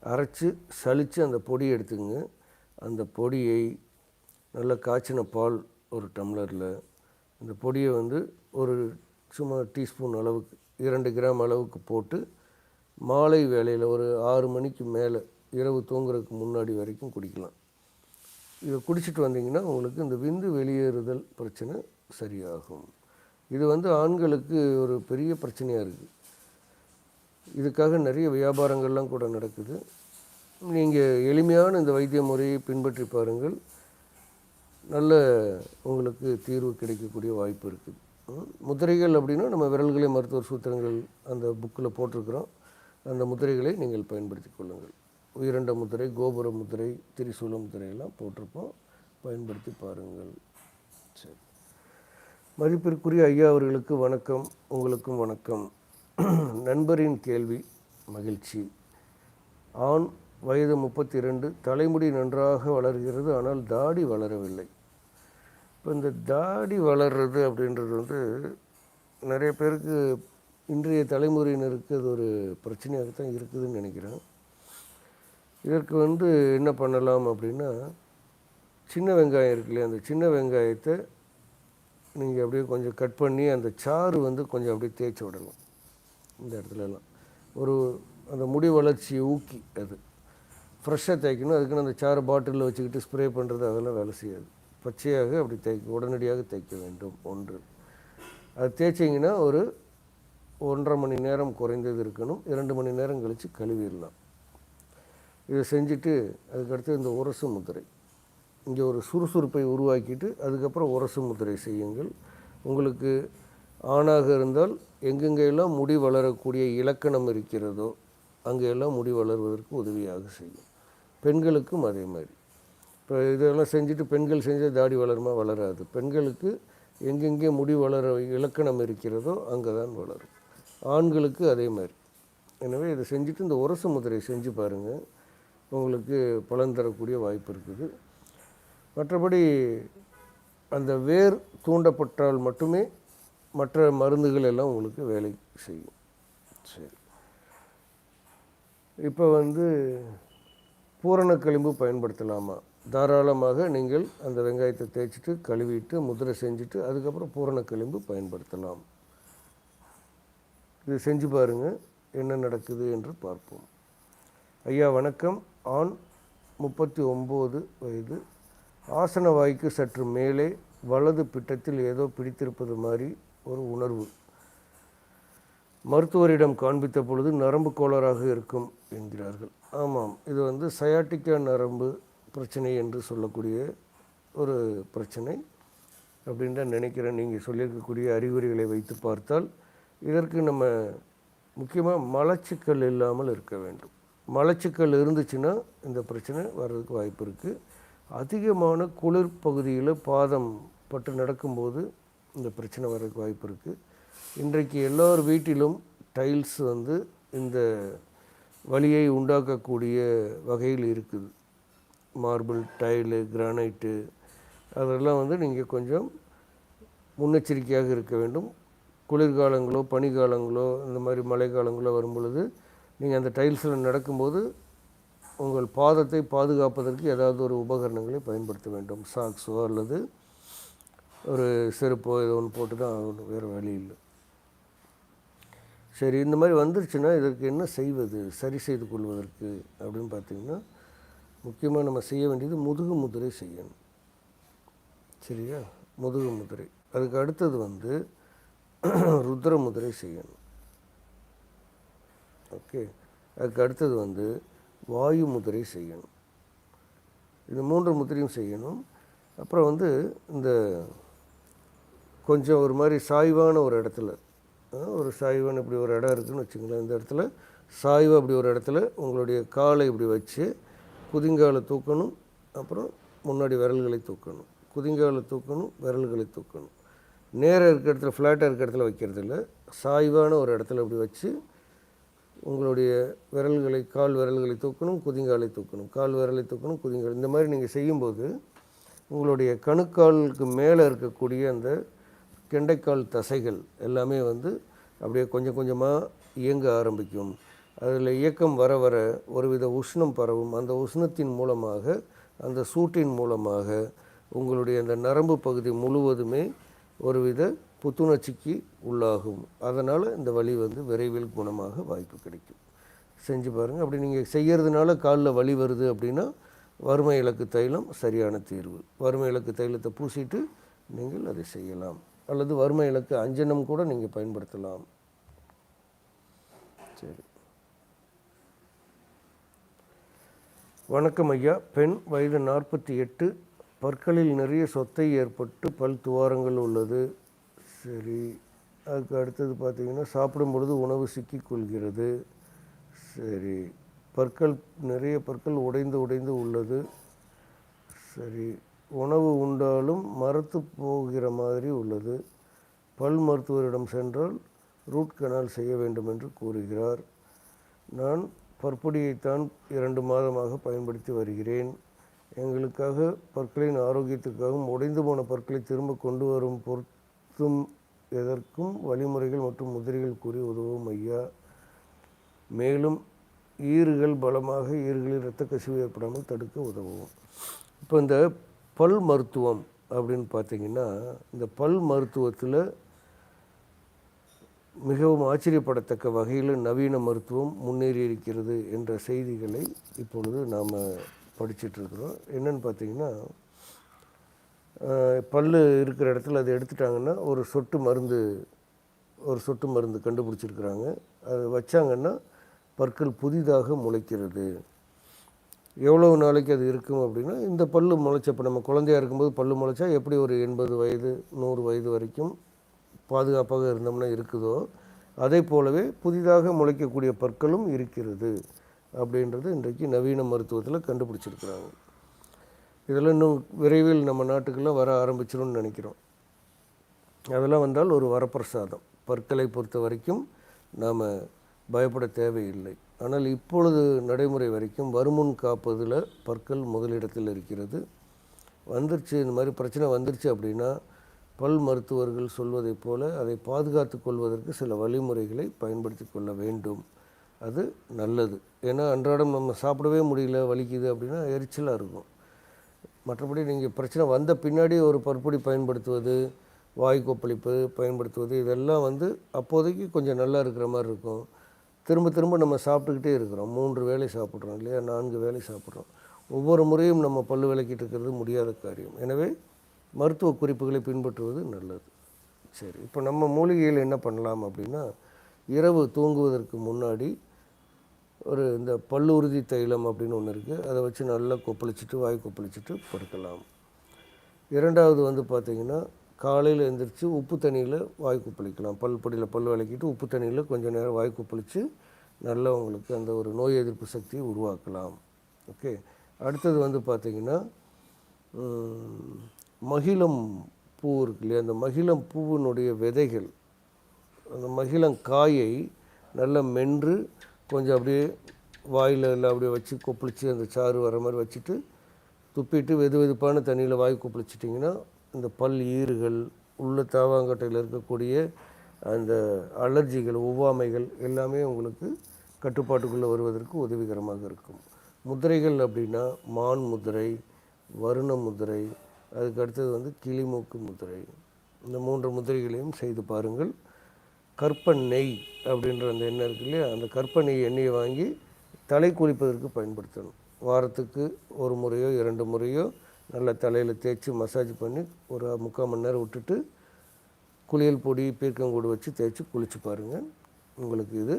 அரைச்சி சலித்து அந்த பொடியை எடுத்துக்கோங்க. அந்த பொடியை நல்லா காய்ச்சின பால் ஒரு டம்ளரில், இந்த பொடியை வந்து ஒரு சும்மா டீஸ்பூன் அளவுக்கு 2 கிராம் அளவுக்கு போட்டு மாலை வேளையில் ஒரு 6 மணிக்கு மேலே இரவு தூங்குறதுக்கு முன்னாடி வரைக்கும் குடிக்கலாம். இதை குடிச்சிட்டு வந்தீங்கன்னா உங்களுக்கு இந்த விந்து வெளியேறுதல் பிரச்சனை சரியாகும். இது வந்து ஆண்களுக்கு ஒரு பெரிய பிரச்சனையாக இருக்குது. இதுக்காக நிறைய வியாபாரங்கள்லாம் கூட நடக்குது. நீங்கள் எளிமையான இந்த வைத்திய முறையை பின்பற்றி பாருங்கள். நல்ல உங்களுக்கு தீர்வு கிடைக்கக்கூடிய வாய்ப்பு இருக்குது. முத்திரைகள் அப்படின்னா நம்ம விரல்களை மருத்துவர் சூத்திரங்கள் அந்த புக்கில் போட்டிருக்கிறோம். அந்த முத்திரைகளை நீங்கள் பயன்படுத்தி கொள்ளுங்கள். உயிரண்ட முத்திரை, கோபுர முத்திரை, திரிசூல முத்திரையெல்லாம் போட்டிருப்போம். பயன்படுத்தி பாருங்கள். சரி, மதிப்பிற்குரிய ஐயா அவர்களுக்கு வணக்கம். உங்களுக்கும் வணக்கம். நண்பரின் கேள்வி. மகிழ்ச்சி. ஆண், வயது 32, தலைமுடி நன்றாக வளர்கிறது, ஆனால் தாடி வளரவில்லை. இப்போ இந்த தாடி வளர்றது அப்படின்றது வந்து நிறைய பேருக்கு இன்றைய தலைமுறையினருக்கு அது ஒரு பிரச்சனையாகத்தான் இருக்குதுன்னு நினைக்கிறேன். இதற்கு வந்து என்ன பண்ணலாம் அப்படின்னா, சின்ன வெங்காயம் இருக்கு இல்லையா, அந்த சின்ன வெங்காயத்தை நீங்கள் அப்படியே கொஞ்சம் கட் பண்ணி அந்த சாறு வந்து கொஞ்சம் அப்படியே தேய்ச்சி விடலாம். இந்த இடத்துலலாம் ஒரு அந்த முடி வளர்ச்சியை ஊக்கி அது ஃப்ரெஷ்ஷாக தேய்க்கணும். அதுக்குன்னு அந்த சாறு பாட்டிலில் வச்சுக்கிட்டு ஸ்ப்ரே பண்ணுறது அதெல்லாம் வேலை செய்யாது. பச்சையாக அப்படி உடனடியாக தேய்க்க வேண்டும். ஒன்று, அது தேய்ச்சிங்கன்னா ஒரு 1.5 மணி நேரம் குறைந்தது இருக்கணும். 2 மணி நேரம் கழித்து கழுவிடலாம். இதை செஞ்சுட்டு அதுக்கடுத்து இந்த உரசு முத்திரை, இங்கே ஒரு சுறுசுறுப்பை உருவாக்கிட்டு அதுக்கப்புறம் உரசு முத்திரை செய்யுங்கள். உங்களுக்கு ஆணாக இருந்தால் எங்கெங்கெல்லாம் முடி வளரக்கூடிய இலக்கணம் இருக்கிறதோ அங்கெல்லாம் முடி வளர்வதற்கு உதவியாக செய்யும். பெண்களுக்கும் அதே மாதிரி. இப்போ இதெல்லாம் செஞ்சுட்டு பெண்கள் செஞ்சால் தாடி வளருமா? வளராது. பெண்களுக்கு எங்கெங்கே முடி வளர இலக்கணம் இருக்கிறதோ அங்கே தான் வளரும். ஆண்களுக்கு அதே மாதிரி. எனவே இதை செஞ்சுட்டு இந்த உரசு முத்திரை செஞ்சு பாருங்கள். உங்களுக்கு பலன் தரக்கூடிய வாய்ப்பு இருக்குது. மற்றபடி அந்த வேர் தூண்டப்பட்டால் மட்டுமே மற்ற மருந்துகள் எல்லாம் உங்களுக்கு வேலை செய்யும். சரி, இப்போ வந்து பூரணக்களிம்பு பயன்படுத்தலாமா? தாராளமாக நீங்கள் அந்த வெங்காயத்தை தேய்ச்சிட்டு கழுவிட்டு முதிரை செஞ்சுட்டு அதுக்கப்புறம் பூரணக்களிம்பு பயன்படுத்தலாம். இது செஞ்சு பாருங்கள், என்ன நடக்குது என்று பார்ப்போம். ஐயா வணக்கம். ஆண், 39 வயது, ஆசன வாய்க்கு சற்று மேலே வலது பிட்டத்தில் ஏதோ பிடித்திருப்பது மாதிரி ஒரு உணர்வு. மருத்துவரிடம் காண்பித்த பொழுது நரம்பு கோளாறாக இருக்கும் என்கிறார்கள். ஆமாம், இது வந்து சயாட்டிக்கா நரம்பு பிரச்சனை என்று சொல்லக்கூடிய ஒரு பிரச்சனை அப்படின்னு தான் நினைக்கிறேன். நீங்கள் சொல்லியிருக்கக்கூடிய அறிகுறிகளை வைத்து பார்த்தால் இதற்கு நம்ம முக்கியமாக மலச்சிக்கல் இல்லாமல் இருக்க வேண்டும். மலச்சிக்கல் இருந்துச்சுன்னா இந்த பிரச்சனை வர்றதுக்கு வாய்ப்பு இருக்குது. அதிகமான குளிர் பகுதியில் பாதம் பட்டு நடக்கும்போது இந்த பிரச்சனை வர்றதுக்கு வாய்ப்பு இருக்குது. இன்றைக்கு எல்லோர் வீட்டிலும் டைல்ஸ் வந்து இந்த வலியை உண்டாக்கக்கூடிய வகையில் இருக்குது. மார்பிள், டைலு, கிரானைட்டு அதெல்லாம் வந்து நீங்கள் கொஞ்சம் முன்னெச்சரிக்கையாக இருக்க வேண்டும். குளிர்காலங்களோ பனிக்காலங்களோ இந்த மாதிரி மழை காலங்களோ வரும் பொழுது நீங்கள் அந்த டைல்ஸில் நடக்கும்போது உங்கள் பாதத்தை பாதுகாப்பதற்கு ஏதாவது ஒரு உபகரணங்களை பயன்படுத்த வேண்டும். சாக்ஸோ அல்லது ஒரு செருப்போ ஏதோ ஒன்று போட்டு தான் ஆகணும், வேறு வழி இல்லை. சரி, இந்த மாதிரி வந்துருச்சுன்னா இதற்கு என்ன செய்வது, சரி செய்து கொள்வதற்கு அப்படின்னு பார்த்திங்கன்னா, முக்கியமாக நம்ம செய்ய வேண்டியது முதுகு முதிரை செய்யணும். சரியா? முதுகு முதிரை. அதுக்கு அடுத்தது வந்து ருத்ர முதிரை செய்யணும். ஓகே. அதுக்கு அடுத்தது வந்து வாயு முதிரை செய்யணும். இது 3 முதிரையும் செய்யணும். அப்புறம் வந்து இந்த கொஞ்சம் ஒரு மாதிரி சாய்வான ஒரு இடத்துல, ஒரு சாய்வான இப்படி ஒரு இடம் இருக்குதுன்னு வச்சுங்களேன். இந்த இடத்துல சாய்வு அப்படி ஒரு இடத்துல உங்களுடைய காலை இப்படி வச்சு குதிங்காலை தூக்கணும், அப்புறம் முன்னாடி விரல்களை தூக்கணும், குதிங்காலை தூக்கணும், விரல்களை தூக்கணும். நேராக இருக்கிற இடத்துல, ஃப்ளாட்டாக இருக்கிற இடத்துல வைக்கிறது இல்லை, சாய்வான ஒரு இடத்துல இப்படி வச்சு உங்களுடைய விரல்களை, கால் விரல்களை தூக்கணும், குதிங்காலை தூக்கணும், கால் விரலை தூக்கணும், குதிங்கால். இந்த மாதிரி நீங்கள் செய்யும்போது உங்களுடைய கணுக்காலுக்கு மேலே இருக்கக்கூடிய அந்த கெண்டைக்கால் தசைகள் எல்லாமே வந்து அப்படியே கொஞ்சம் கொஞ்சமாக இயங்க ஆரம்பிக்கும். அதில் இயக்கம் வர வர ஒருவித உஷ்ணம் பரவும். அந்த உஷ்ணத்தின் மூலமாக, அந்த சூட்டின் மூலமாக உங்களுடைய அந்த நரம்பு பகுதி முழுவதுமே ஒருவித புத்துணர்ச்சிக்கு உள்ளாகும். அதனால் இந்த வலி வந்து விரைவில் குணமாக வாய்ப்பு கிடைக்கும். செஞ்சு பாருங்கள். அப்படி நீங்கள் செய்கிறதுனால காலில் வலி வருது அப்படின்னா வறுமை இலக்கு தைலம் சரியான தீர்வு. வறுமை இலக்கு தைலத்தை பூசிட்டு நீங்கள் அதை செய்யலாம். அல்லது வறுமை இலக்கு அஞ்சனம் கூட நீங்கள் பயன்படுத்தலாம். சரி, வணக்கம் ஐயா. பெண், வயது 48, பற்களில் நிறைய சொத்தை ஏற்பட்டு பல் துவாரங்கள் உள்ளது. சரி, அதுக்கு அடுத்தது பார்த்திங்கன்னா சாப்பிடும் பொழுது உணவு சிக்கிக் கொள்கிறது. சரி, பற்கள் நிறைய பற்கள் உடைந்து உடைந்து உள்ளது. சரி, உணவு உண்டாலும் மரத்து போகிற மாதிரி உள்ளது. பல் மருத்துவரிடம் சென்றால் ரூட் கனால் செய்ய வேண்டும் என்று கூறுகிறார். நான் பற்பொடியைத்தான் 2 மாதமாக பயன்படுத்தி வருகிறேன். எங்களுக்காக பற்களின் ஆரோக்கியத்துக்காகவும் உடைந்து போன பற்களை திரும்ப கொண்டு வரும் பொருத்தும் எதற்கும் வழிமுறைகள் மற்றும் முதிரைகள் கூறி உதவும் ஐயா. மேலும் ஈறுகள் பலமாக ஈறுகளில் இரத்த கசிவு ஏற்படாமல் தடுக்க உதவும். இப்போ இந்த பல் மருத்துவம் அப்படின்னு பார்த்திங்கன்னா, இந்த பல் மருத்துவத்தில் மிகவும் ஆச்சரியப்படத்தக்க வகையில் நவீன மருத்துவம் முன்னேறி இருக்கிறது என்ற செய்திகளை இப்பொழுது நாம் படிச்சிட்ருக்குறோம். என்னென்னு பார்த்திங்கன்னா, பல் இருக்கிற இடத்துல அதை எடுத்துட்டாங்கன்னா ஒரு சொட்டு மருந்து கண்டுபிடிச்சிருக்கிறாங்க. அது வச்சாங்கன்னா பற்கள் புதிதாக முளைக்கிறது. எவ்வளவு நாளைக்கு அது இருக்கும் அப்படின்னா, இந்த பல் முளைச்ச, இப்போ நம்ம குழந்தையாக இருக்கும்போது பல் முளைச்சா எப்படி ஒரு 80 வயது 100 வயது வரைக்கும் பாதுகாப்பாக இருந்தோம்னா இருக்குதோ, அதே போலவே புதிதாக முளைக்கக்கூடிய பற்களும் இருக்கிறது அப்படின்றது இன்றைக்கு நவீன மருத்துவத்தில் கண்டுபிடிச்சிருக்கிறாங்க. இதெல்லாம் இன்னும் விரைவில் நம்ம நாட்டுக்கெல்லாம் வர ஆரம்பிச்சிடும்னு நினைக்கிறோம். அதெல்லாம் வந்தால் ஒரு வரப்பிரசாதம். பற்களை பொறுத்த வரைக்கும் நாம் பயப்பட தேவையில்லை. ஆனால் இப்பொழுது நடைமுறை வரைக்கும் வருமுன் காப்பதில் பற்கள் முதலிடத்தில் இருக்கிறது. வந்துருச்சு, இந்த மாதிரி பிரச்சனை வந்துருச்சு அப்படின்னா பல் மருத்துவர்கள் சொல்வதைப் போல அதை பாதுகாத்து கொள்வதற்கு சில வழிமுறைகளை பயன்படுத்தி கொள்ள வேண்டும். அது நல்லது. ஏன்னா அன்றாடம் நம்ம சாப்பிடவே முடியல, வலிக்குது அப்படின்னா எரிச்சலாக இருக்கும். மற்றபடி நீங்கள் பிரச்சனை வந்த பின்னாடி ஒரு பற்பொடி பயன்படுத்துவது, வாய் கொப்பளிப்பு பயன்படுத்துவது, இதெல்லாம் வந்து அப்போதைக்கு கொஞ்சம் நல்லா இருக்கிற மாதிரி இருக்கும். திரும்ப திரும்ப நம்ம சாப்பிட்டுக்கிட்டே இருக்கிறோம். 3 வேளை சாப்பிட்றோம் இல்லையா, 4 வேளை சாப்பிட்றோம். ஒவ்வொரு முறையும் நம்ம பல் விளக்கிட்டு இருக்கிறது முடியாத காரியம். எனவே மருத்துவ குறிப்புகளை பின்பற்றுவது நல்லது. சரி, இப்போ நம்ம மூலிகையில் என்ன பண்ணலாம் அப்படின்னா, இரவு தூங்குவதற்கு முன்னாடி இந்த பல்லுறுதி தைலம் அப்படின்னு ஒன்று இருக்குது. அதை வச்சு நல்லா கொப்பளிச்சுட்டு வாய் கொப்பளிச்சுட்டு படுக்கலாம். 2வது வந்து பார்த்திங்கன்னா, காலையில் எழுந்திரிச்சு உப்பு தண்ணியில் வாய் கொப்பளிக்கலாம். பல்பொடியில் பல் விளக்கிட்டு உப்பு தண்ணியில் கொஞ்சம் நேரம் வாய் கொப்பளித்து நல்லா உங்களுக்கு அந்த ஒரு நோய் எதிர்ப்பு சக்தியை உருவாக்கலாம். ஓகே. அடுத்தது வந்து பார்த்திங்கன்னா, மகிழம் பூ இருக்கு இல்லையா, அந்த மகிழம் பூவினுடைய விதைகள், அந்த மகிழங்காயை நல்லா மென்று கொஞ்சம் அப்படியே வாயில் எல்லாம் அப்படியே வச்சு கொப்பளித்து அந்த சாறு வர மாதிரி வச்சுட்டு துப்பிட்டு வெது வெதுப்பான தண்ணியில் வாய் கொப்பளிச்சிட்டிங்கன்னா இந்த பல் ஈறுகள், உள்ள தாவாங்கட்டையில் இருக்கக்கூடிய அந்த அலர்ஜிகள், ஒவ்வாமைகள் எல்லாமே உங்களுக்கு கட்டுப்பாட்டுக்குள்ளே வருவதற்கு உதவிகரமாக இருக்கும். முதிரைகள் அப்படின்னா மான் முதிரை, வருண முதிரை, அதுக்கு அடுத்தது வந்து கிளிமூக்கு முதிரை. இந்த 3 முதிரைகளையும் செய்து பாருங்கள். கற்பெண்ணெய் அப்படின்ற அந்த எண்ணெய் இருக்கு இல்லையா, அந்த கற்பெண்ணெய் எண்ணெயை வாங்கி தலை குளிப்பதற்கு பயன்படுத்தணும். வாரத்துக்கு 1 முறையோ 2 முறையோ நல்லா தலையில் தேய்ச்சி மசாஜ் பண்ணி ஒரு 3/4 மணி நேரம் விட்டுட்டு குளியல் பொடி பீர்க்கங்கூடு வச்சு தேய்ச்சி குளித்து பாருங்கள். உங்களுக்கு இது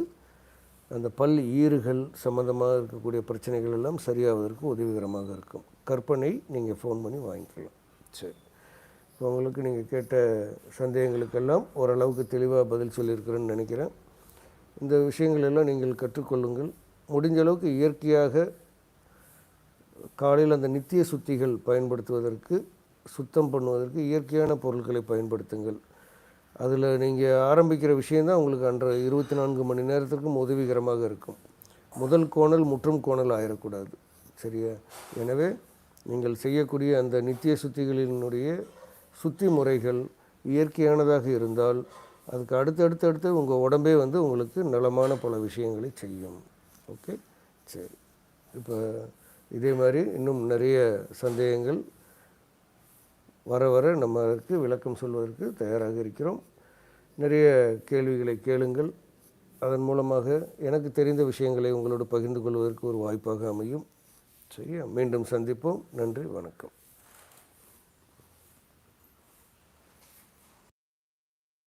அந்த பல் ஈறுகள் சம்மந்தமாக இருக்கக்கூடிய பிரச்சனைகள் எல்லாம் சரியாவதற்கு உதவிகரமாக இருக்கும். கற்பெண்ணெய் நீங்கள் ஃபோன் பண்ணி வாங்கிக்கலாம். சரி, இப்போ உங்களுக்கு நீங்கள் கேட்ட சந்தேகங்களுக்கெல்லாம் ஓரளவுக்கு தெளிவாக பதில் சொல்லியிருக்கிறேன்னு நினைக்கிறேன். இந்த விஷயங்கள் எல்லாம் நீங்கள் கற்றுக்கொள்ளுங்கள். முடிஞ்ச அளவுக்கு இயற்கையாக காலையில் அந்த நித்திய சுத்திகள் பயன்படுத்துவதற்கு, சுத்தம் பண்ணுவதற்கு இயற்கையான பொருட்களை பயன்படுத்துங்கள். அதில் நீங்கள் ஆரம்பிக்கிற விஷயந்தான் உங்களுக்கு அன்ற 24 மணி நேரத்திற்கும் உதவிகரமாக இருக்கும். முதல் கோணல் முற்றும் கோணல் ஆயிடக்கூடாது. சரியா? எனவே நீங்கள் செய்யக்கூடிய அந்த நித்திய சுத்திகளினுடைய சுத்தி முறைகள் இயற்கையானதாக இருந்தால் அதுக்கு அடுத்தடுத்து உங்கள் உடம்பே வந்து உங்களுக்கு நலமான பல விஷயங்களை செய்யும். ஓகே, சரி. இப்போ இதே மாதிரி இன்னும் நிறைய சந்தேகங்கள் வர வர நம்ம அதற்கு விளக்கம் சொல்வதற்கு தயாராக இருக்கிறோம். நிறைய கேள்விகளை கேளுங்கள். அதன் மூலமாக எனக்கு தெரிந்த விஷயங்களை உங்களோடு பகிர்ந்து கொள்வதற்கு ஒரு வாய்ப்பாக அமையும். சரியா? மீண்டும் சந்திப்போம். நன்றி, வணக்கம்.